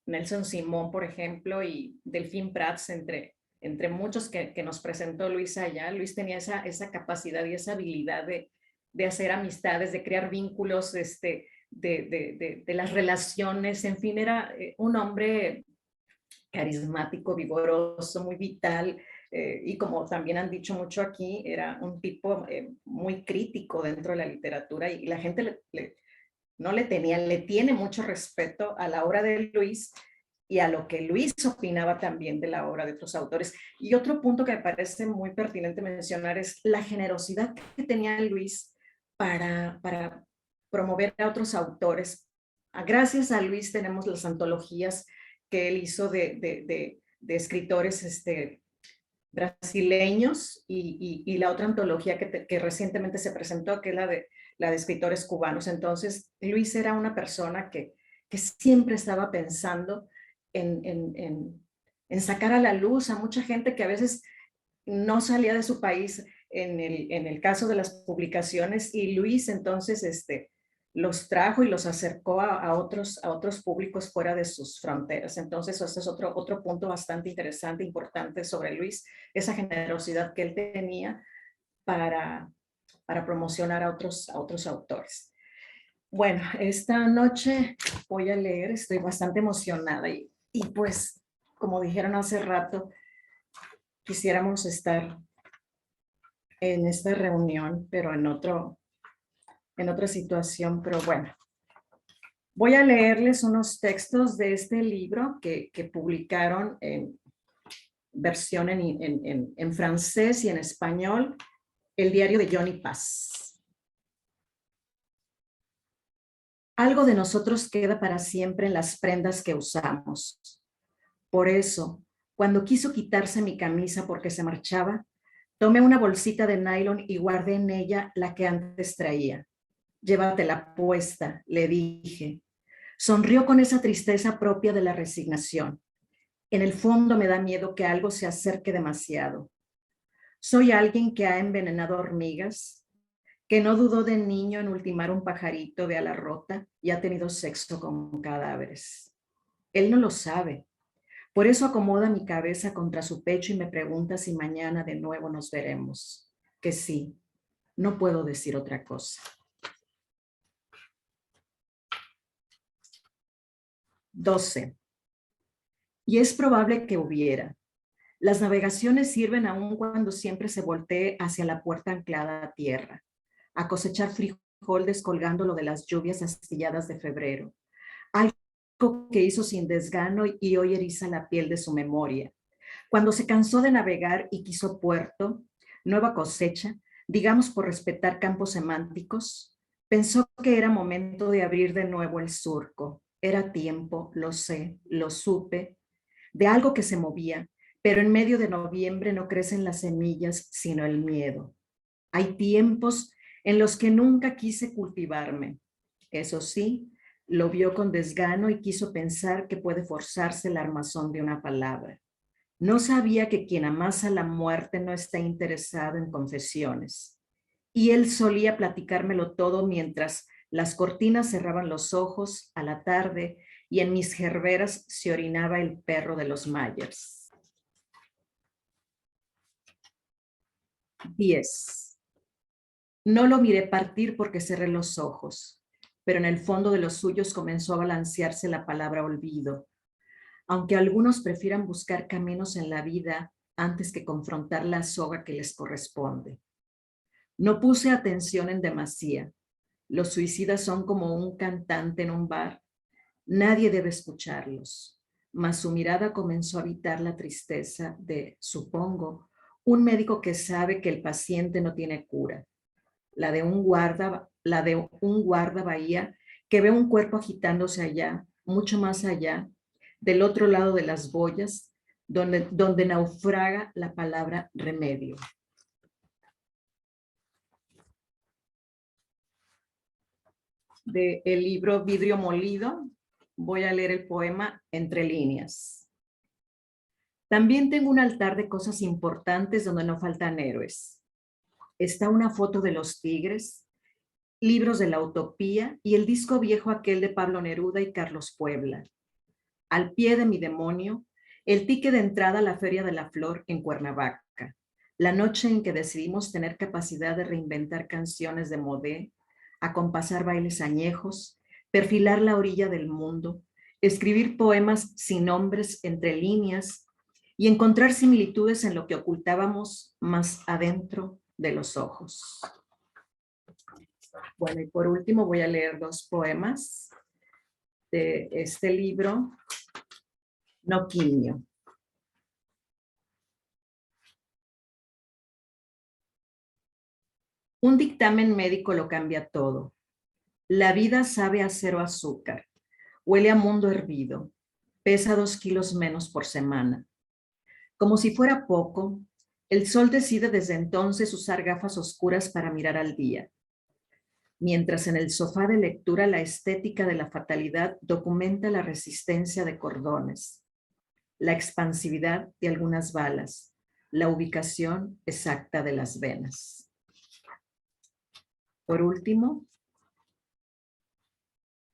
Nelson Simón, por ejemplo, y Delfín Prats, entre muchos que nos presentó Luis allá. Luis tenía esa capacidad y esa habilidad de hacer amistades, de crear vínculos, de las relaciones. En fin, era un hombre carismático, vigoroso, muy vital, y como también han dicho mucho aquí, era un tipo muy crítico dentro de la literatura, y la gente le tiene mucho respeto a la obra de Luis y a lo que Luis opinaba también de la obra de otros autores. Y otro punto que me parece muy pertinente mencionar es la generosidad que tenía Luis para promover a otros autores. Gracias a Luis tenemos las antologías que él hizo de escritores brasileños, y la otra antología que recientemente se presentó, que es la de escritores cubanos. Entonces, Luis era una persona que siempre estaba pensando en sacar a la luz a mucha gente que a veces no salía de su país en el caso de las publicaciones, y Luis entonces los trajo y los acercó a otros públicos fuera de sus fronteras. Entonces, ese es otro punto bastante interesante, importante sobre Luis, esa generosidad que él tenía para promocionar a otros autores. Bueno, esta noche voy a leer, estoy bastante emocionada y pues, como dijeron hace rato, quisiéramos estar en esta reunión, pero en otra situación. Pero bueno, voy a leerles unos textos de este libro que publicaron en versión en francés y en español, el diario de Johnny Paz. Algo de nosotros queda para siempre en las prendas que usamos. Por eso, cuando quiso quitarse mi camisa porque se marchaba, tomé una bolsita de nylon y guardé en ella la que antes traía. Llévatela puesta, le dije. Sonrió con esa tristeza propia de la resignación. En el fondo me da miedo que algo se acerque demasiado. Soy alguien que ha envenenado hormigas, que no dudó de niño en ultimar un pajarito de ala rota y ha tenido sexo con cadáveres. Él no lo sabe. Por eso acomoda mi cabeza contra su pecho y me pregunta si mañana de nuevo nos veremos. Que sí, no puedo decir otra cosa. 12. Y es probable que hubiera. Las navegaciones sirven aún cuando siempre se voltee hacia la puerta anclada a tierra, a cosechar frijol descolgándolo de las lluvias astilladas de febrero. Algo que hizo sin desgano y hoy eriza la piel de su memoria. Cuando se cansó de navegar y quiso puerto, nueva cosecha, digamos por respetar campos semánticos, pensó que era momento de abrir de nuevo el surco. Era tiempo, lo sé, lo supe, de algo que se movía, pero en medio de noviembre no crecen las semillas, sino el miedo. Hay tiempos en los que nunca quise cultivarme. Eso sí, lo vio con desgano y quiso pensar que puede forzarse el armazón de una palabra. No sabía que quien amasa la muerte no está interesado en confesiones. Y él solía platicármelo todo mientras las cortinas cerraban los ojos a la tarde y en mis gerberas se orinaba el perro de los Myers. 10. No lo miré partir porque cerré los ojos, pero en el fondo de los suyos comenzó a balancearse la palabra olvido. Aunque algunos prefieran buscar caminos en la vida antes que confrontar la soga que les corresponde. No puse atención en demasía. Los suicidas son como un cantante en un bar. Nadie debe escucharlos. Mas su mirada comenzó a evitar la tristeza de, supongo, un médico que sabe que el paciente no tiene cura. La de un guarda bahía que ve un cuerpo agitándose allá, mucho más allá, del otro lado de las boyas, donde naufraga la palabra remedio. Del libro Vidrio Molido, voy a leer el poema Entre líneas. También tengo un altar de cosas importantes donde no faltan héroes. Está una foto de los tigres, libros de la utopía y el disco viejo aquel de Pablo Neruda y Carlos Puebla. Al pie de mi demonio, el ticket de entrada a la Feria de la Flor en Cuernavaca, la noche en que decidimos tener capacidad de reinventar canciones de modé, acompasar bailes añejos, perfilar la orilla del mundo, escribir poemas sin nombres entre líneas y encontrar similitudes en lo que ocultábamos más adentro de los ojos. Bueno, y por último voy a leer 2 poemas de este libro, Noquinio. Un dictamen médico lo cambia todo. La vida sabe a 0 azúcar, huele a mundo hervido, pesa 2 kilos menos por semana. Como si fuera poco, el sol decide desde entonces usar gafas oscuras para mirar al día. Mientras en el sofá de lectura la estética de la fatalidad documenta la resistencia de cordones, la expansividad de algunas balas, la ubicación exacta de las venas. Por último,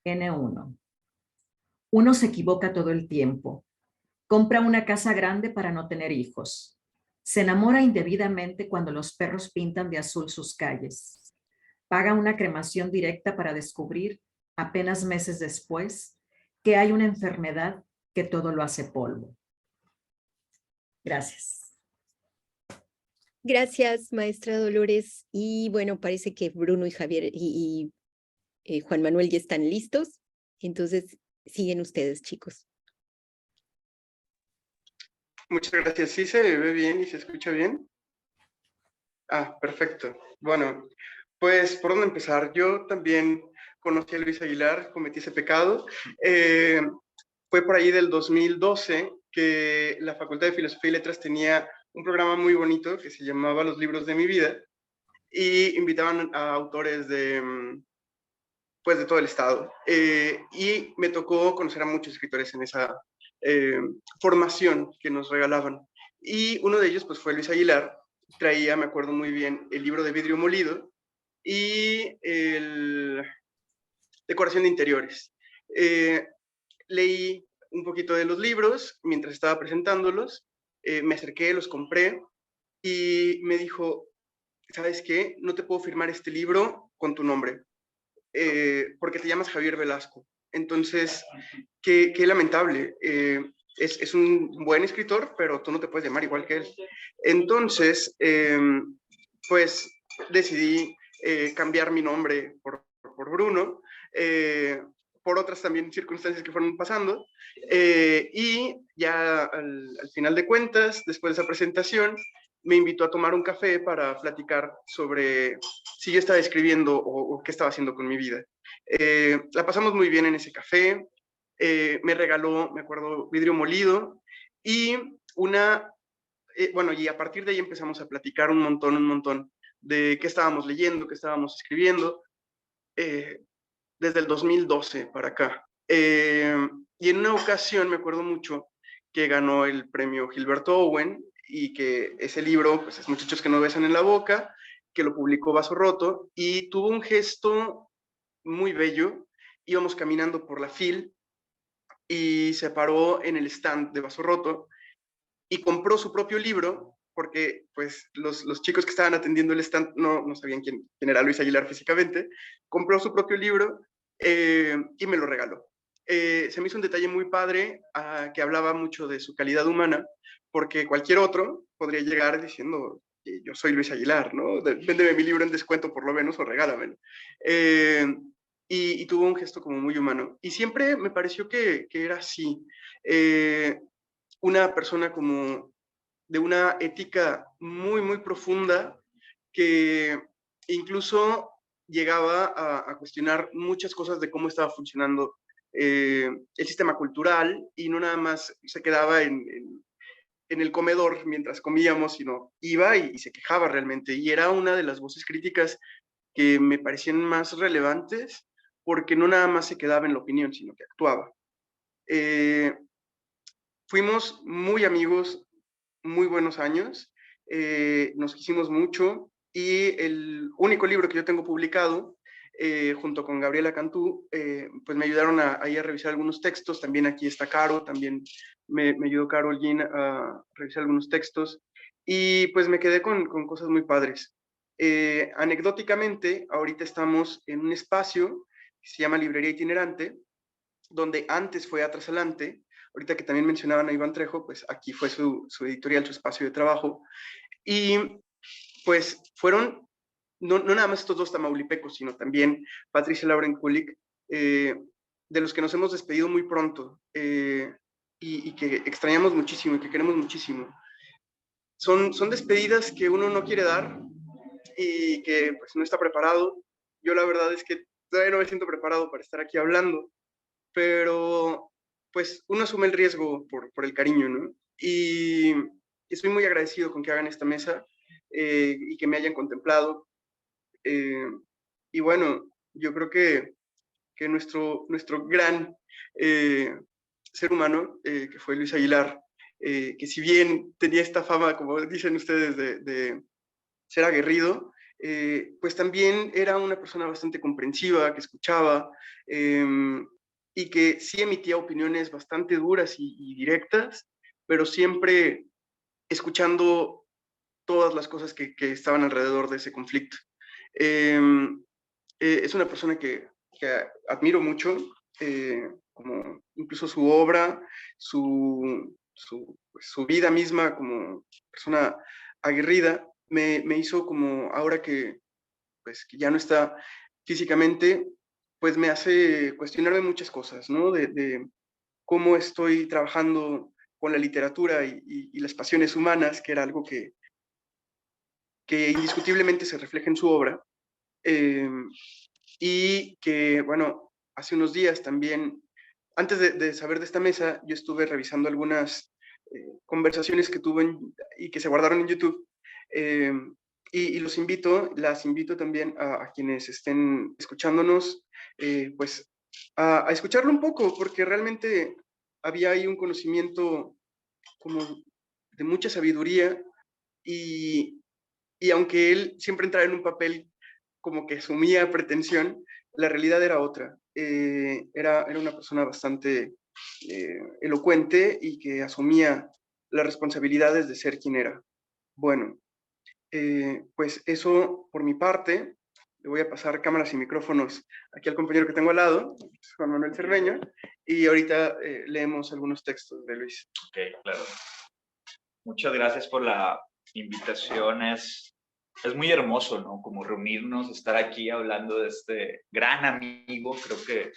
N1. Uno se equivoca todo el tiempo. Compra una casa grande para no tener hijos. Se enamora indebidamente cuando los perros pintan de azul sus calles. Paga una cremación directa para descubrir, apenas meses después, que hay una enfermedad que todo lo hace polvo. Gracias. Gracias, maestra Dolores. Y bueno, parece que Bruno y Javier y Juan Manuel ya están listos. Entonces, siguen ustedes, chicos. Muchas gracias. ¿Sí se ve bien y se escucha bien? Ah, perfecto. Bueno, pues, ¿por dónde empezar? Yo también conocí a Luis Aguilar, cometí ese pecado. Fue por ahí del 2012 que la Facultad de Filosofía y Letras tenía un programa muy bonito que se llamaba Los Libros de mi Vida y invitaban a autores pues, de todo el estado. Y me tocó conocer a muchos escritores en esa formación que nos regalaban. Y uno de ellos pues, fue Luis Aguilar. Traía, me acuerdo muy bien, el libro de Vidrio Molido y el Decoración de Interiores. Leí un poquito de los libros mientras estaba presentándolos, me acerqué, los compré y me dijo, ¿sabes qué? No te puedo firmar este libro con tu nombre, porque te llamas Javier Velasco. Entonces, qué lamentable. Es un buen escritor, pero tú no te puedes llamar igual que él. Entonces, pues decidí cambiar mi nombre por Bruno, por otras también circunstancias que fueron pasando, y ya al final de cuentas, después de esa presentación, me invitó a tomar un café para platicar sobre si yo estaba escribiendo o qué estaba haciendo con mi vida. La pasamos muy bien en ese café, me regaló, me acuerdo, Vidrio Molido y bueno, y a partir de ahí empezamos a platicar un montón de qué estábamos leyendo, qué estábamos escribiendo, desde el 2012 para acá. Y en una ocasión me acuerdo mucho que ganó el premio Gilberto Owen y que ese libro, pues es Muchachos que no besan en la boca, que lo publicó Vaso Roto y tuvo un gesto muy bello. Íbamos caminando por la FIL y se paró en el stand de Vaso Roto y compró su propio libro porque pues los chicos que estaban atendiendo el stand no sabían quién era Luis Aguilar físicamente. Compró su propio libro y me lo regaló. Se me hizo un detalle muy padre que hablaba mucho de su calidad humana, porque cualquier otro podría llegar diciendo, yo soy Luis Aguilar, ¿no? Véndeme mi libro en descuento por lo menos o regálamelo. Y tuvo un gesto como muy humano. Y siempre me pareció que era así. Una persona como de una ética muy, muy profunda que incluso llegaba a cuestionar muchas cosas de cómo estaba funcionando el sistema cultural y no nada más se quedaba en el comedor mientras comíamos, sino iba y se quejaba realmente. Y era una de las voces críticas que me parecían más relevantes porque no nada más se quedaba en la opinión, sino que actuaba. Fuimos muy amigos, muy buenos años, nos quisimos mucho y el único libro que yo tengo publicado, junto con Gabriela Cantú, pues me ayudaron ahí a revisar algunos textos, también aquí está Caro, también me ayudó Carol Jean a revisar algunos textos y pues me quedé con cosas muy padres. Anecdóticamente, ahorita estamos en un espacio que se llama Librería Itinerante, donde antes fue Atrasalante. Ahorita que también mencionaban a Iván Trejo, pues aquí fue su editorial, su espacio de trabajo. Y pues fueron, no nada más estos dos tamaulipecos, sino también Patricia Lauren Kulik, de los que nos hemos despedido muy pronto y que extrañamos muchísimo y que queremos muchísimo. Son despedidas que uno no quiere dar y que pues no está preparado. Yo la verdad es que todavía no me siento preparado para estar aquí hablando, pero pues uno asume el riesgo por el cariño, ¿no? Y estoy muy agradecido con que hagan esta mesa y que me hayan contemplado. Y bueno, yo creo que nuestro gran ser humano, que fue Luis Aguilar, que si bien tenía esta fama, como dicen ustedes, de ser aguerrido, pues también era una persona bastante comprensiva, que escuchaba, y que sí emitía opiniones bastante duras y directas, pero siempre escuchando todas las cosas que estaban alrededor de ese conflicto. Es una persona que admiro mucho, como incluso su obra, su vida misma como persona aguerrida, me hizo como ahora que, pues, que ya no está físicamente, pues me hace cuestionarme muchas cosas, ¿no? De cómo estoy trabajando con la literatura y las pasiones humanas, que era algo que indiscutiblemente se refleja en su obra, y que, bueno, hace unos días también, antes de saber de esta mesa, yo estuve revisando algunas conversaciones que tuve y que se guardaron en YouTube, y las invito también a quienes estén escuchándonos, pues a escucharlo un poco, porque realmente había ahí un conocimiento como de mucha sabiduría y aunque él siempre entraba en un papel como que asumía pretensión, la realidad era otra. Era una persona bastante elocuente y que asumía las responsabilidades de ser quien era. Bueno, pues eso por mi parte. Le voy a pasar cámaras y micrófonos aquí al compañero que tengo al lado, Juan Manuel Cerveño, y ahorita leemos algunos textos de Luis. Ok, claro. Muchas gracias por la invitación. Es muy hermoso, ¿no? Como reunirnos, estar aquí hablando de este gran amigo. Creo que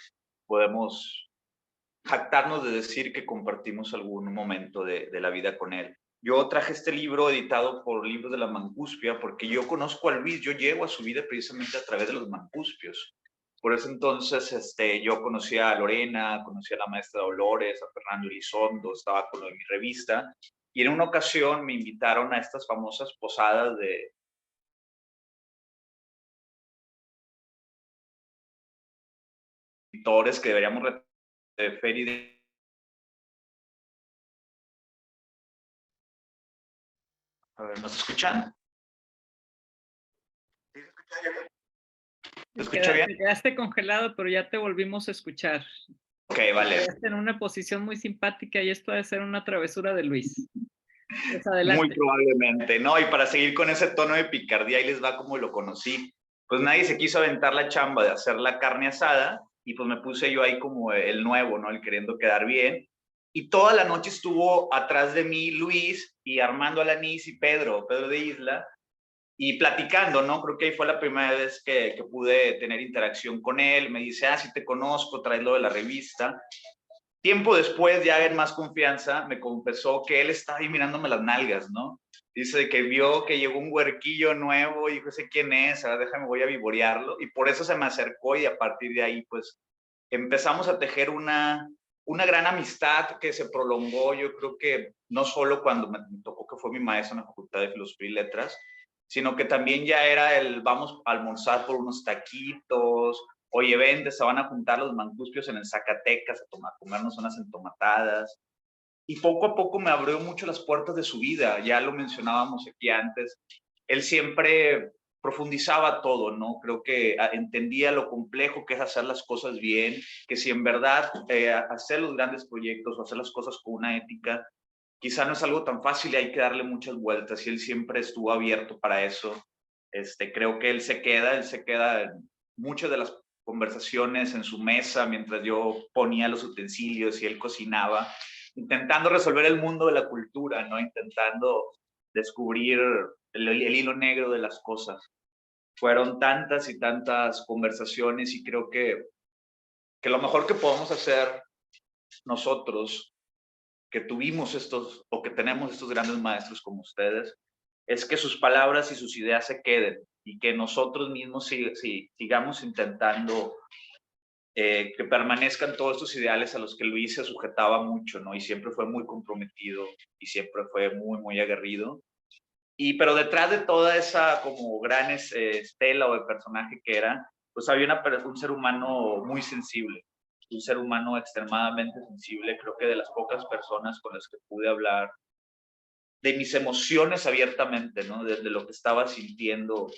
podemos jactarnos de decir que compartimos algún momento de la vida con él. Yo traje este libro editado por Libros de la Mancuspia porque yo conozco a Luis, yo llego a su vida precisamente a través de los Mancuspios. Por ese entonces yo conocí a Lorena, conocí a la maestra Dolores, a Fernando Elizondo, estaba con lo de mi revista, y en una ocasión me invitaron a estas famosas posadas de escritores que deberíamos referir de A ver, ¿nos escuchan? ¿Se escucha bien? Te quedaste congelado, pero ya te volvimos a escuchar. Ok, vale. Te quedaste en una posición muy simpática y esto debe ser una travesura de Luis. Pues adelante. Muy probablemente, ¿no? Y para seguir con ese tono de picardía, ahí les va como lo conocí. Pues nadie se quiso aventar la chamba de hacer la carne asada y pues me puse yo ahí como el nuevo, ¿no? El queriendo quedar bien. Y toda la noche estuvo atrás de mí Luis y Armando Alanís y Pedro de Isla, y platicando, ¿no? Creo que ahí fue la primera vez que pude tener interacción con él. Me dice, sí te conozco, traes lo de la revista. Tiempo después, ya en más confianza, me confesó que él estaba ahí mirándome las nalgas, ¿no? Dice que vio que llegó un huerquillo nuevo y dijo, sé quién es, ahora déjame, voy a vivorearlo. Y por eso se me acercó y a partir de ahí, pues, empezamos a tejer una gran amistad que se prolongó, yo creo que no solo cuando me tocó que fue mi maestro en la Facultad de Filosofía y Letras, sino que también ya era el vamos a almorzar por unos taquitos, oye, vente, se van a juntar los mancuspios en el Zacatecas a comernos unas entomatadas. Y poco a poco me abrió mucho las puertas de su vida, ya lo mencionábamos aquí antes. Él siempre profundizaba todo, ¿no? Creo que entendía lo complejo que es hacer las cosas bien, que si en verdad hacer los grandes proyectos o hacer las cosas con una ética, quizá no es algo tan fácil y hay que darle muchas vueltas, y él siempre estuvo abierto para eso. Creo que él se queda en muchas de las conversaciones en su mesa mientras yo ponía los utensilios y él cocinaba, intentando resolver el mundo de la cultura, ¿no? Intentando descubrir el hilo negro de las cosas. Fueron tantas y tantas conversaciones y creo que lo mejor que podemos hacer nosotros, que tuvimos estos o que tenemos estos grandes maestros como ustedes, es que sus palabras y sus ideas se queden y que nosotros mismos sigamos intentando que permanezcan todos estos ideales a los que Luis se sujetaba mucho, ¿no? Y siempre fue muy comprometido y siempre fue muy, muy aguerrido. Pero detrás de toda esa como gran estela o de personaje que era, pues había un ser humano muy sensible, un ser humano extremadamente sensible. Creo que de las pocas personas con las que pude hablar de mis emociones abiertamente, ¿no? De lo que estaba sintiendo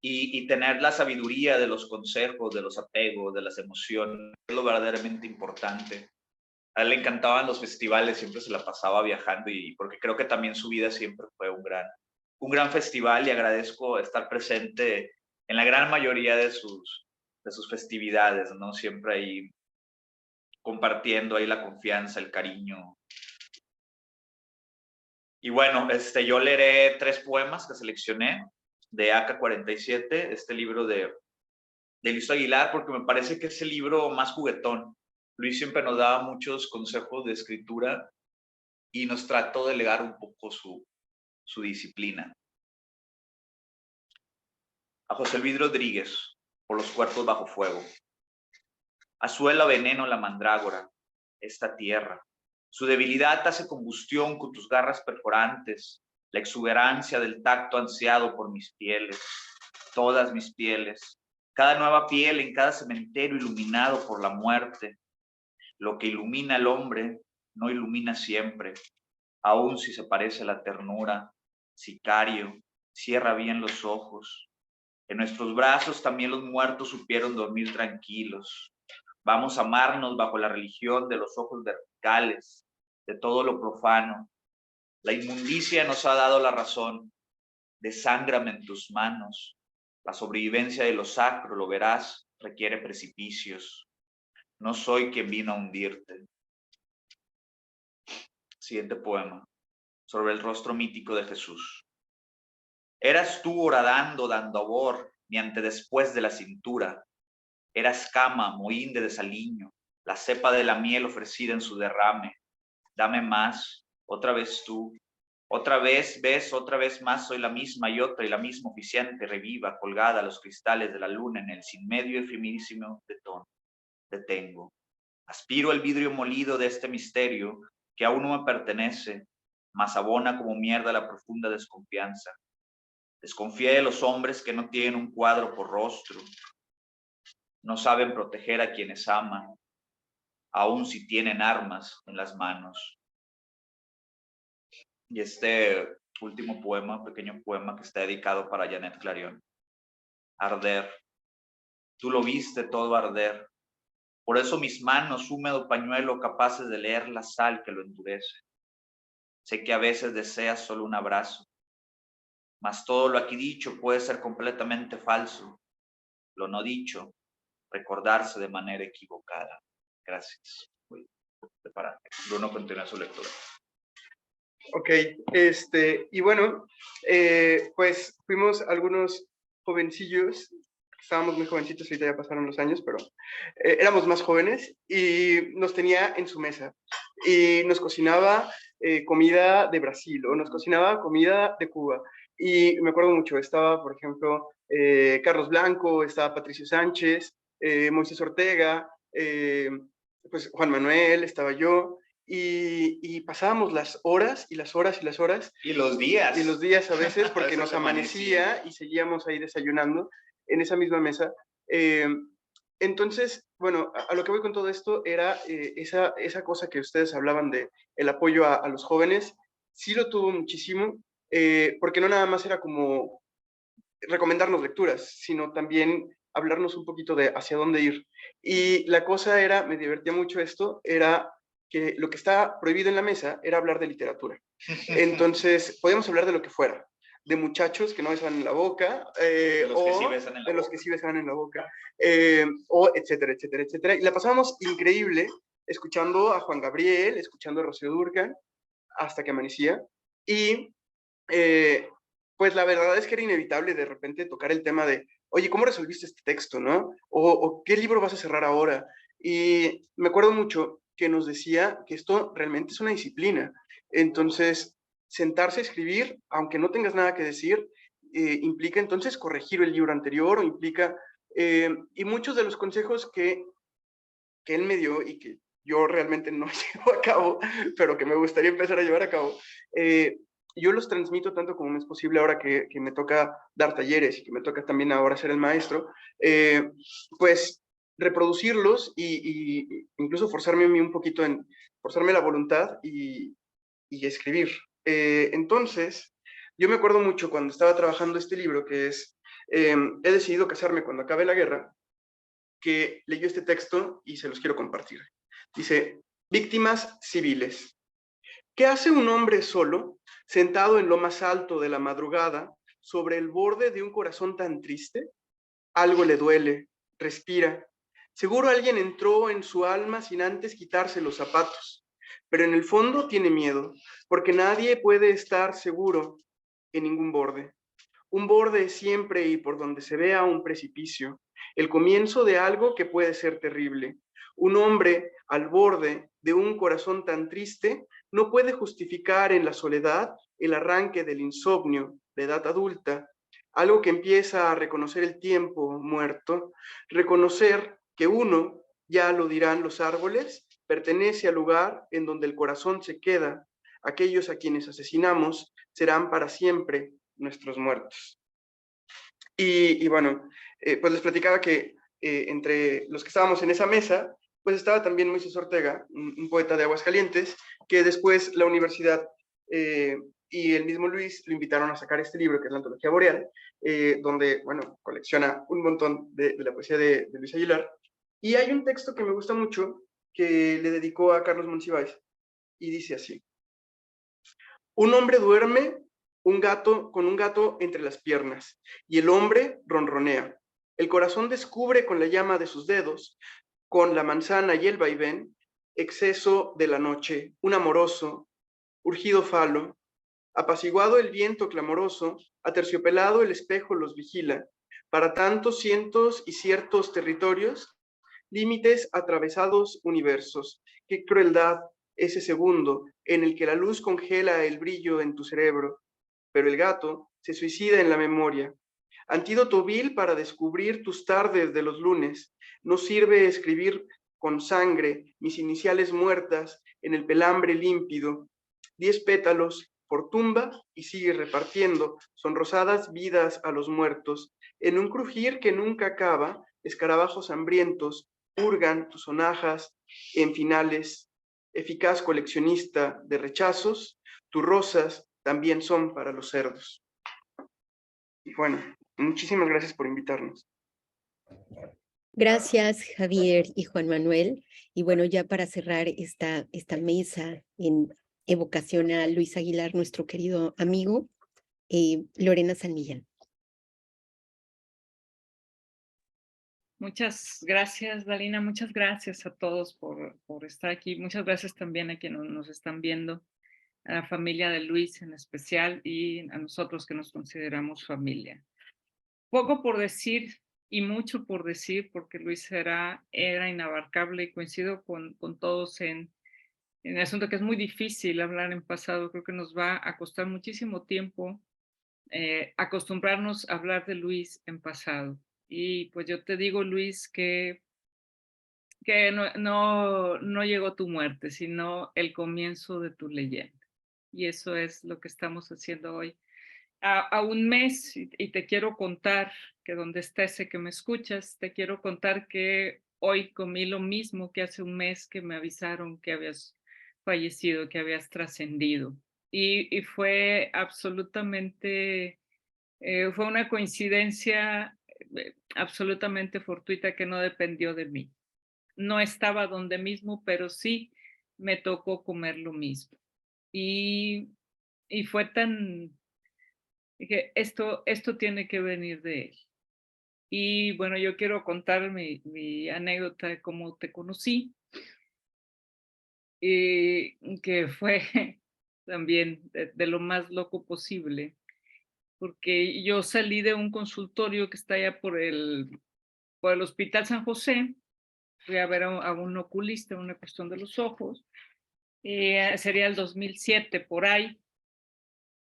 y tener la sabiduría de los consejos, de los apegos, de las emociones, es lo verdaderamente importante. A él le encantaban los festivales, siempre se la pasaba viajando y porque creo que también su vida siempre fue un gran festival, y agradezco estar presente en la gran mayoría de sus festividades, ¿no? Siempre ahí compartiendo ahí la confianza, el cariño. Y bueno, yo leeré 3 poemas que seleccioné de AK-47, este libro de Luis Aguilar, porque me parece que es el libro más juguetón. Luis siempre nos daba muchos consejos de escritura y nos trató de legar un poco su disciplina. A José Luis Rodríguez, por los cuerpos bajo fuego. Azuela veneno la mandrágora, esta tierra. Su debilidad hace combustión con tus garras perforantes, la exuberancia del tacto ansiado por mis pieles, todas mis pieles, cada nueva piel en cada cementerio iluminado por la muerte. Lo que ilumina al hombre no ilumina siempre, aun si se parece a la ternura. Sicario, cierra bien los ojos. En nuestros brazos también los muertos supieron dormir tranquilos. Vamos a amarnos bajo la religión de los ojos verticales, de todo lo profano. La inmundicia nos ha dado la razón. Desángrame en tus manos. La sobrevivencia de lo sacro, lo verás, requiere precipicios. No soy quien vino a hundirte. Siguiente poema. Sobre el rostro mítico de Jesús. Eras tú horadando, dando abor, ni ante después de la cintura. Eras cama, mohín de desaliño, la cepa de la miel ofrecida en su derrame. Dame más, otra vez tú. Otra vez, ves, otra vez más soy la misma y otra y la misma oficiante reviva, colgada a los cristales de la luna en el sin medio efímero de tono. Detengo. Aspiro el vidrio molido de este misterio que aún no me pertenece, mas abona como mierda la profunda desconfianza. Desconfié de los hombres que no tienen un cuadro por rostro, no saben proteger a quienes aman, aun si tienen armas en las manos. Y este último poema, pequeño poema que está dedicado para Janet Clarion. Arder. Tú lo viste todo arder. Por eso mis manos, húmedo pañuelo, capaces de leer la sal que lo endurece. Sé que a veces deseas solo un abrazo, mas todo lo aquí dicho puede ser completamente falso. Lo no dicho, recordarse de manera equivocada. Gracias. para Bruno continuar su lectura. Ok, y bueno, pues fuimos algunos jovencillos, estábamos muy jovencitos, ahorita ya pasaron los años, pero éramos más jóvenes y nos tenía en su mesa y nos cocinaba comida de Brasil o nos cocinaba comida de Cuba. Y me acuerdo mucho, estaba, por ejemplo, Carlos Blanco, estaba Patricio Sánchez, Moisés Ortega, pues Juan Manuel, estaba yo. Y pasábamos las horas y las horas y las horas. Y los días. Y los días a veces, porque nos amanecía y seguíamos ahí desayunando en esa misma mesa. Entonces, bueno, a lo que voy con todo esto era esa cosa que ustedes hablaban de el apoyo a los jóvenes. Sí lo tuvo muchísimo, porque no nada más era como recomendarnos lecturas, sino también hablarnos un poquito de hacia dónde ir. Y la cosa era, me divertía mucho esto, era que lo que está prohibido en la mesa era hablar de literatura. Entonces, podíamos hablar de lo que fuera, de muchachos que no besan en la boca, de los o que sí besan en la de los boca. que sí besan en la boca, o etcétera, etcétera, etcétera. Y la pasábamos increíble escuchando a Juan Gabriel, escuchando a Rocío Dúrcal, hasta que amanecía. Y pues la verdad es que era inevitable de repente tocar el tema de, oye, ¿cómo resolviste este texto, no? O ¿qué libro vas a cerrar ahora? Y me acuerdo mucho que nos decía que esto realmente es una disciplina. Entonces, sentarse a escribir, aunque no tengas nada que decir, implica entonces corregir el libro anterior o implica, y muchos de los consejos que él me dio y que yo realmente no llevo a cabo, pero que me gustaría empezar a llevar a cabo, yo los transmito tanto como me es posible ahora que me toca dar talleres y que me toca también ahora ser el maestro, pues reproducirlos y incluso forzarme a mí un poquito forzarme la voluntad y escribir. Entonces, yo me acuerdo mucho cuando estaba trabajando este libro que es He decidido casarme cuando acabe la guerra, que leyó este texto y se los quiero compartir. Dice, víctimas civiles. ¿Qué hace un hombre solo, sentado en lo más alto de la madrugada, sobre el borde de un corazón tan triste? Algo le duele, respira. Seguro alguien entró en su alma sin antes quitarse los zapatos, pero en el fondo tiene miedo, porque nadie puede estar seguro en ningún borde. Un borde es siempre y por donde se vea un precipicio, el comienzo de algo que puede ser terrible. Un hombre al borde de un corazón tan triste no puede justificar en la soledad el arranque del insomnio de edad adulta, algo que empieza a reconocer el tiempo muerto, reconocer que uno, ya lo dirán los árboles, pertenece al lugar en donde el corazón se queda. Aquellos a quienes asesinamos serán para siempre nuestros muertos. Y bueno, pues les platicaba que entre los que estábamos en esa mesa, pues estaba también Moisés Ortega, un poeta de Aguascalientes, que después la universidad y el mismo Luis lo invitaron a sacar este libro, que es la Antología Boreal, donde, bueno, colecciona un montón de la poesía de Luis Aguilar. Y hay un texto que me gusta mucho, que le dedicó a Carlos Monsiváis, y dice así: un hombre duerme con un gato entre las piernas, y el hombre ronronea. El corazón descubre con la llama de sus dedos, con la manzana y el vaivén, exceso de la noche, un amoroso, urgido falo, apaciguado el viento clamoroso, aterciopelado el espejo los vigila. Para tantos cientos y ciertos territorios, límites atravesados universos. Qué crueldad ese segundo en el que la luz congela el brillo en tu cerebro, pero el gato se suicida en la memoria. Antídoto vil para descubrir tus tardes de los lunes. No sirve escribir con sangre mis iniciales muertas en el pelambre límpido. 10 pétalos por tumba y sigue repartiendo sonrosadas vidas a los muertos. En un crujir que nunca acaba, escarabajos hambrientos hurgan tus sonajas en finales. Eficaz coleccionista de rechazos, tus rosas también son para los cerdos. Y bueno, muchísimas gracias por invitarnos. Gracias, Javier y Juan Manuel. Y bueno, ya para cerrar esta mesa en evocación a Luis Aguilar, nuestro querido amigo, Lorena San Millán. Muchas gracias, Dalina. Muchas gracias a todos por estar aquí. Muchas gracias también a quienes nos están viendo, a la familia de Luis en especial y a nosotros que nos consideramos familia. Poco por decir y mucho por decir, porque Luis era inabarcable y coincido con todos en el asunto que es muy difícil hablar en pasado. Creo que nos va a costar muchísimo tiempo acostumbrarnos a hablar de Luis en pasado. Y pues yo te digo, Luis, que no llegó tu muerte, sino el comienzo de tu leyenda. Y eso es lo que estamos haciendo hoy. A un mes, y te quiero contar que donde está ese que me escuchas, te quiero contar que hoy comí lo mismo que hace un mes que me avisaron que habías fallecido, que habías trascendido. Y fue absolutamente, fue una coincidencia absolutamente fortuita que no dependió de mí. No estaba donde mismo, pero sí me tocó comer lo mismo. Y fue tan, dije, esto tiene que venir de él. Y bueno, yo quiero contar mi anécdota de cómo te conocí, que fue también de lo más loco posible, porque yo salí de un consultorio que está allá por el Hospital San José. Fui a ver a un oculista, una cuestión de los ojos. Sería el 2007 por ahí,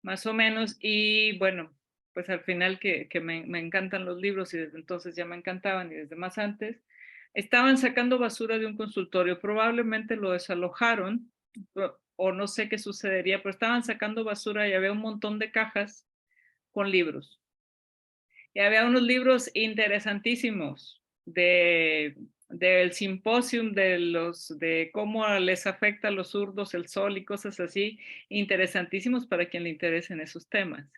más o menos. Y bueno, pues al final que me encantan los libros y desde entonces ya me encantaban y desde más antes, estaban sacando basura de un consultorio. Probablemente lo desalojaron o no sé qué sucedería, pero estaban sacando basura y había un montón de cajas con libros. Y había unos libros interesantísimos del simposium de cómo les afecta a los zurdos el sol y cosas así, interesantísimos para quien le interesen esos temas.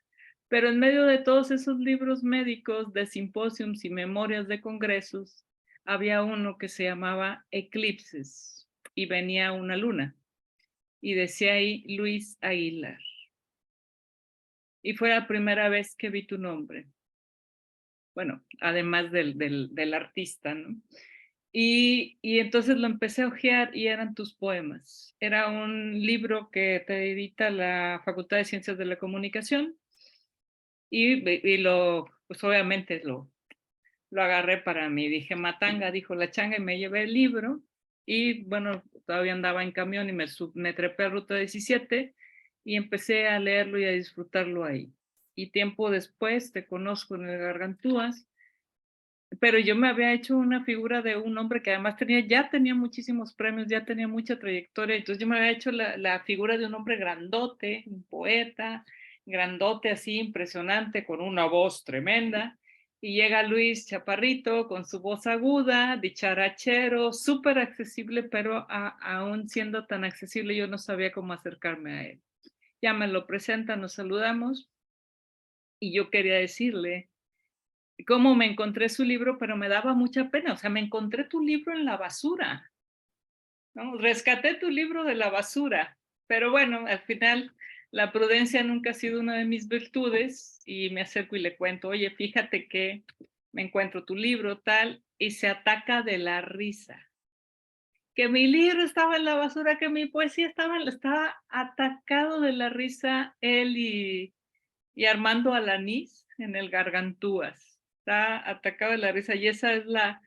Pero en medio de todos esos libros médicos de simposiums y memorias de congresos, había uno que se llamaba Eclipses y venía una luna y decía ahí Luis Aguilar. Y fue la primera vez que vi tu nombre. Bueno, además del artista, ¿no? Y entonces lo empecé a hojear y eran tus poemas. Era un libro que te edita la Facultad de Ciencias de la Comunicación y pues obviamente lo agarré para mí. Dije, matanga, dijo la changa, y me llevé el libro. Y bueno, todavía andaba en camión y me trepé a Ruta 17 y empecé a leerlo y a disfrutarlo ahí. Y tiempo después te conozco en el Gargantúas, pero yo me había hecho una figura de un hombre que además ya tenía muchísimos premios, ya tenía mucha trayectoria, entonces yo me había hecho la figura de un hombre grandote, un poeta, grandote así, impresionante, con una voz tremenda, y llega Luis Chaparrito con su voz aguda, dicharachero, súper accesible, pero aún siendo tan accesible yo no sabía cómo acercarme a él. Ya me lo presentan, nos saludamos, y yo quería decirle cómo me encontré su libro, pero me daba mucha pena. O sea, me encontré tu libro en la basura, ¿no? Rescaté tu libro de la basura. Pero bueno, al final la prudencia nunca ha sido una de mis virtudes y me acerco y le cuento, oye, fíjate que me encuentro tu libro, tal, y se ataca de la risa. Que mi libro estaba en la basura, que mi poesía estaba atacado de la risa él y Armando Alanís en el Gargantúas. Está atacado de la risa y esa es la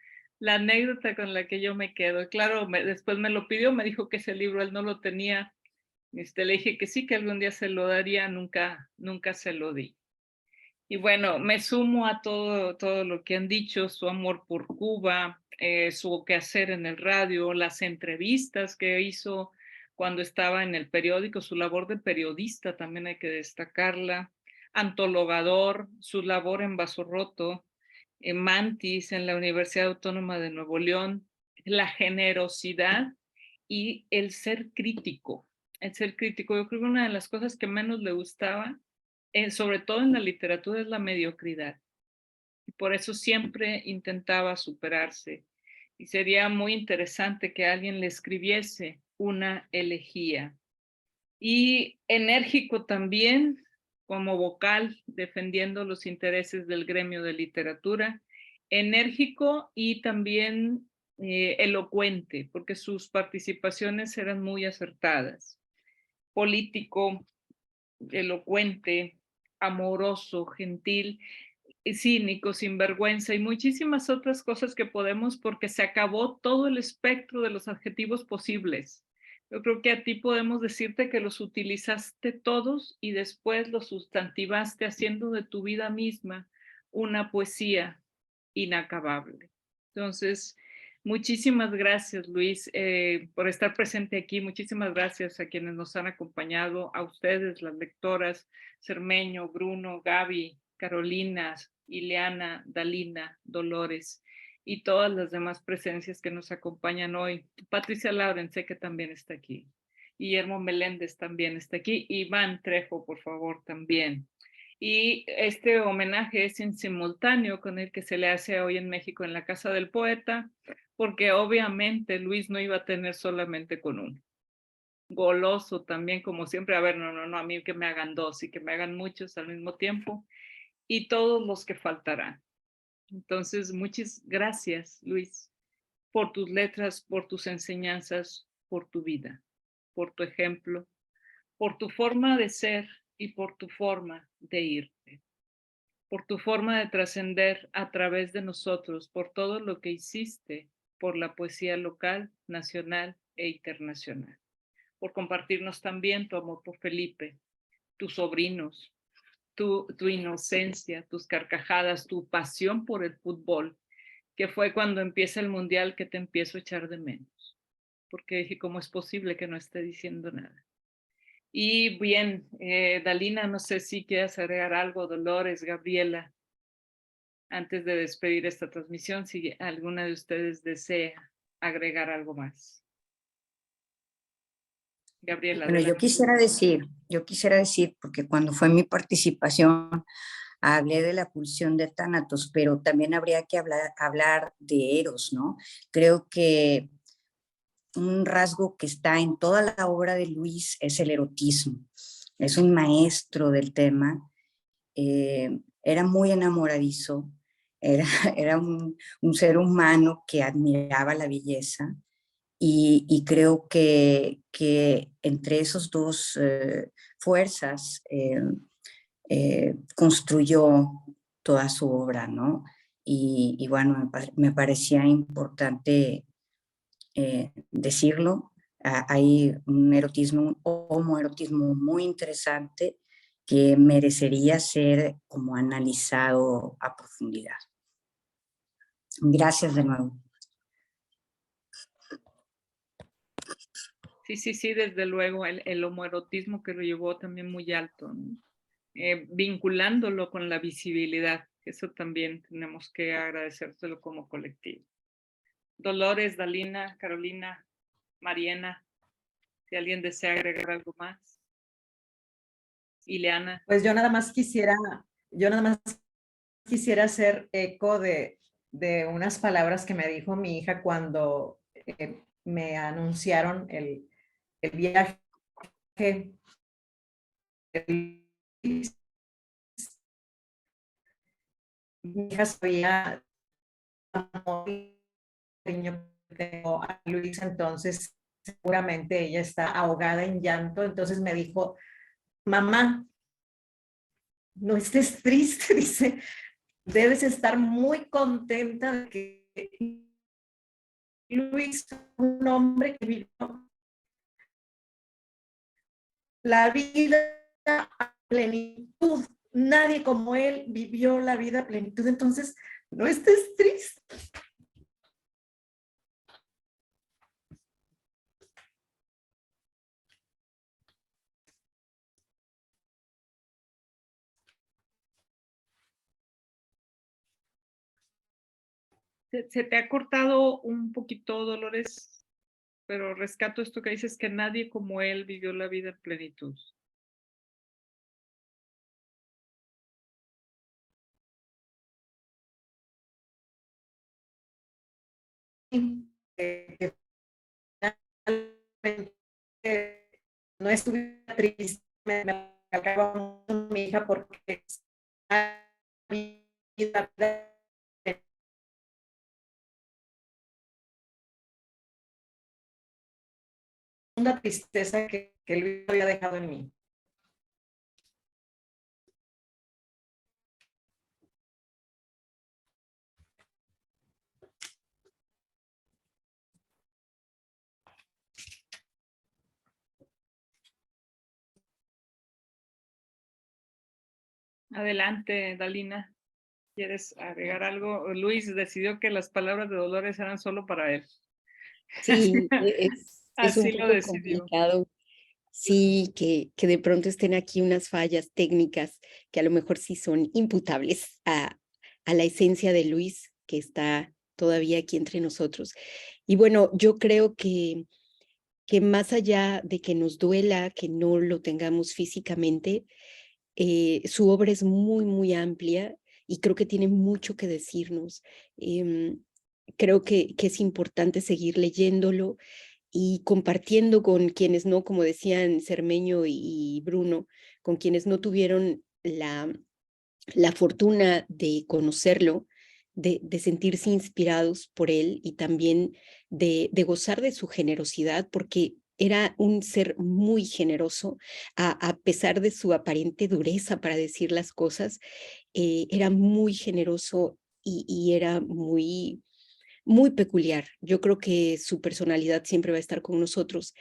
anécdota con la que yo me quedo. Claro, después me lo pidió, me dijo que ese libro él no lo tenía. Le dije que sí, que algún día se lo daría, nunca se lo di. Y bueno, me sumo a todo lo que han dicho, su amor por Cuba, su quehacer en el radio, las entrevistas que hizo cuando estaba en el periódico, su labor de periodista también hay que destacarla, antologador, su labor en Vaso Roto, en Mantis, en la Universidad Autónoma de Nuevo León, la generosidad y el ser crítico. El ser crítico, yo creo que una de las cosas que menos le gustaba, sobre todo en la literatura, es la mediocridad. Y por eso siempre intentaba superarse. Y sería muy interesante que alguien le escribiese una elegía. Y enérgico también, como vocal, defendiendo los intereses del gremio de literatura enérgico y también elocuente, porque sus participaciones eran muy acertadas. Político, elocuente, amoroso, gentil, cínico, sinvergüenza y muchísimas otras cosas que podemos, porque se acabó todo el espectro de los adjetivos posibles. Yo creo que a ti podemos decirte que los utilizaste todos y después los sustantivaste haciendo de tu vida misma una poesía inacabable. Entonces, muchísimas gracias, Luis, por estar presente aquí. Muchísimas gracias a quienes nos han acompañado, a ustedes, las lectoras, Cermeño, Bruno, Gaby, Carolina, Ileana, Dalina, Dolores y todas las demás presencias que nos acompañan hoy. Patricia Lauren, sé que también está aquí. Guillermo Meléndez también está aquí. Iván Trejo, por favor, también. Y este homenaje es en simultáneo con el que se le hace hoy en México en la Casa del Poeta, porque obviamente Luis no iba a tener solamente con uno. Goloso también, como siempre, a ver, no, a mí que me hagan dos y que me hagan muchos al mismo tiempo, y todos los que faltarán. Entonces, muchas gracias, Luis, por tus letras, por tus enseñanzas, por tu vida, por tu ejemplo, por tu forma de ser y por tu forma de irte, por tu forma de trascender a través de nosotros, por todo lo que hiciste por la poesía local, nacional e internacional, por compartirnos también tu amor por Felipe, tus sobrinos, tu inocencia, tus carcajadas, tu pasión por el fútbol, que fue cuando empieza el mundial que te empiezo a echar de menos, porque dije, ¿cómo es posible que no esté diciendo nada? Y bien, Dalina, no sé si quieres agregar algo, Dolores, Gabriela, antes de despedir esta transmisión, si alguna de ustedes desea agregar algo más. Gabriela, Bueno, yo quisiera decir, porque cuando fue mi participación hablé de la pulsión de Tánatos, pero también habría que hablar de Eros, ¿no? Creo que un rasgo que está en toda la obra de Luis es el erotismo. Es un maestro del tema. Era muy enamoradizo, era un ser humano que admiraba la belleza y creo que entre esos dos fuerzas construyó toda su obra, ¿no? Y bueno, me parecía importante decirlo. Hay un erotismo, un homoerotismo muy interesante que merecería ser como analizado a profundidad. Gracias de nuevo. Sí, desde luego, el homoerotismo que lo llevó también muy alto, ¿no? Vinculándolo con la visibilidad, eso también tenemos que agradecérselo como colectivo. Dolores, Dalina, Carolina, Mariana, si alguien desea agregar algo más. Ileana. Pues yo nada más quisiera hacer eco de unas palabras que me dijo mi hija cuando me anunciaron el viaje. Mi hija sabía el cariño que tengo a Luis, entonces seguramente ella está ahogada en llanto, entonces me dijo, mamá, no estés triste, dice, debes estar muy contenta de que Luis, un hombre que vivió la vida a plenitud, nadie como él vivió la vida a plenitud, entonces no estés triste. Se te ha cortado un poquito, Dolores, pero rescato esto que dices, que nadie como él vivió la vida en plenitud. No estuviera triste, me acaba mi hija porque profunda tristeza que Luis había dejado en mí. Adelante, Dalina. ¿Quieres agregar algo? Luis decidió que las palabras de Dolores eran solo para él. Sí, es un Así lo poco decidió. complicado. Sí, que de pronto estén aquí unas fallas técnicas que a lo mejor sí son imputables a la esencia de Luis, que está todavía aquí entre nosotros. Y bueno, yo creo que más allá de que nos duela que no lo tengamos físicamente, su obra es muy, muy amplia y creo que tiene mucho que decirnos. Creo que es importante seguir leyéndolo y compartiendo con quienes no, como decían Cermeño y Bruno, con quienes no tuvieron la fortuna de conocerlo, de sentirse inspirados por él y también de gozar de su generosidad, porque era un ser muy generoso, a pesar de su aparente dureza para decir las cosas, era muy generoso y era muy, muy peculiar. Yo creo que su personalidad siempre va a estar con nosotros.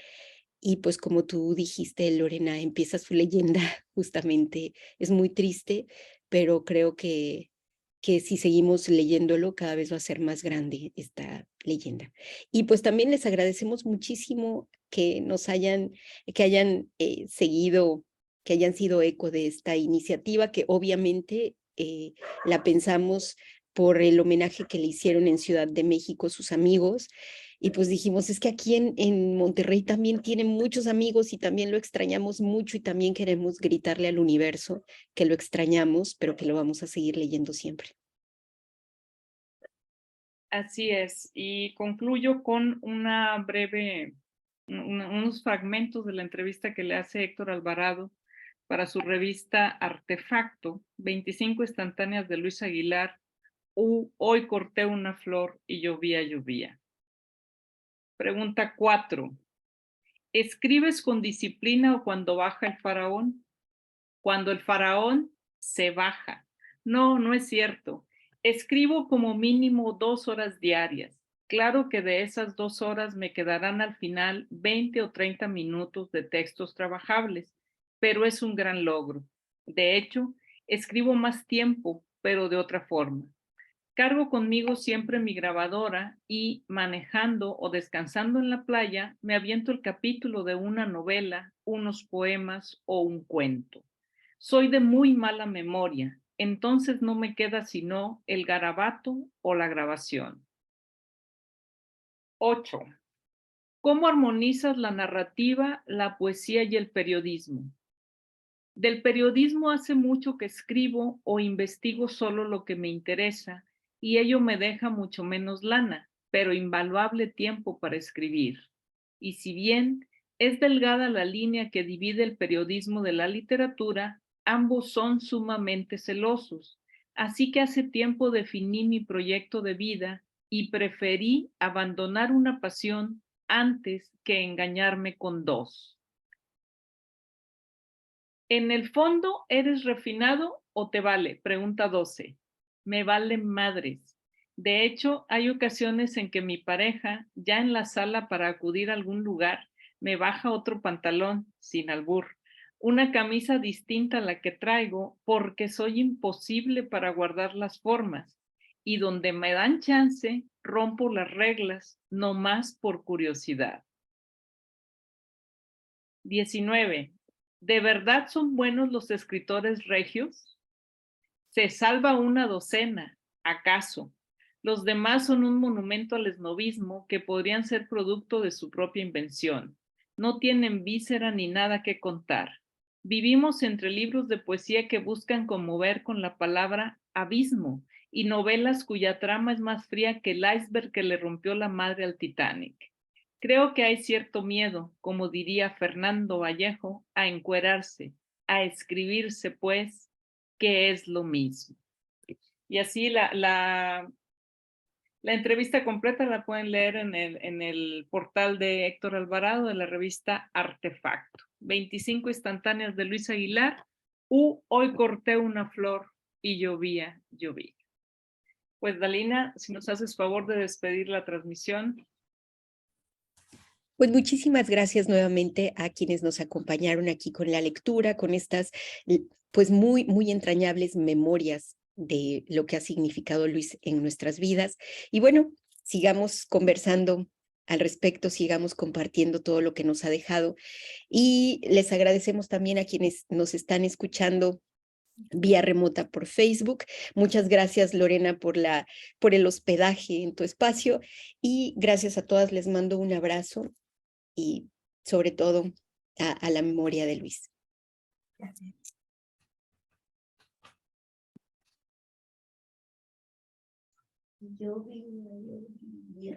Y pues como tú dijiste, Lorena, empieza su leyenda justamente. Es muy triste, pero creo que si seguimos leyéndolo, cada vez va a ser más grande esta leyenda. Y pues también les agradecemos muchísimo que nos hayan, que hayan seguido, que hayan sido eco de esta iniciativa, que obviamente la pensamos por el homenaje que le hicieron en Ciudad de México sus amigos. Y pues dijimos, es que aquí en Monterrey también tiene muchos amigos y también lo extrañamos mucho y también queremos gritarle al universo que lo extrañamos, pero que lo vamos a seguir leyendo siempre. Así es. Y concluyo con una breve, unos fragmentos de la entrevista que le hace Héctor Alvarado para su revista Artefacto, 25 instantáneas de Luis Aguilar. Hoy corté una flor y llovía, llovía. Pregunta 4. ¿Escribes con disciplina o cuando baja el faraón? Cuando el faraón se baja. No, no es cierto. Escribo como mínimo 2 horas diarias. Claro que de esas 2 horas me quedarán al final 20 o 30 minutos de textos trabajables, pero es un gran logro. De hecho, escribo más tiempo, pero de otra forma. Cargo conmigo siempre mi grabadora y, manejando o descansando en la playa, me aviento el capítulo de una novela, unos poemas o un cuento. Soy de muy mala memoria, entonces no me queda sino el garabato o la grabación. 8. ¿Cómo armonizas la narrativa, la poesía y el periodismo? Del periodismo hace mucho que escribo o investigo solo lo que me interesa y ello me deja mucho menos lana, pero invaluable tiempo para escribir. Y si bien es delgada la línea que divide el periodismo de la literatura, ambos son sumamente celosos. Así que hace tiempo definí mi proyecto de vida y preferí abandonar una pasión antes que engañarme con 2. ¿En el fondo eres refinado o te vale? Pregunta 12. Me vale madres. De hecho, hay ocasiones en que mi pareja, ya en la sala para acudir a algún lugar, me baja otro pantalón, sin albur, una camisa distinta a la que traigo, porque soy imposible para guardar las formas. Y donde me dan chance, rompo las reglas, no más por curiosidad. 19. ¿De verdad son buenos los escritores regios? Se salva una docena, ¿acaso? Los demás son un monumento al esnovismo que podrían ser producto de su propia invención. No tienen víscera ni nada que contar. Vivimos entre libros de poesía que buscan conmover con la palabra abismo y novelas cuya trama es más fría que el iceberg que le rompió la madre al Titanic. Creo que hay cierto miedo, como diría Fernando Vallejo, a encuerarse, a escribirse, pues, que es lo mismo. Y así la La entrevista completa la pueden leer en el portal de Héctor Alvarado de la revista Artefacto. 25 instantáneas de Luis Aguilar, Hoy corté una flor y llovía, llovía. Pues Dalina, si nos haces favor de despedir la transmisión. Pues muchísimas gracias nuevamente a quienes nos acompañaron aquí con la lectura, con estas pues muy, muy entrañables memorias de lo que ha significado Luis en nuestras vidas. Y bueno, sigamos conversando al respecto, sigamos compartiendo todo lo que nos ha dejado. Y les agradecemos también a quienes nos están escuchando vía remota por Facebook. Muchas gracias, Lorena, por el hospedaje en tu espacio. Y gracias a todas, les mando un abrazo y sobre todo a la memoria de Luis. Gracias. Yo vi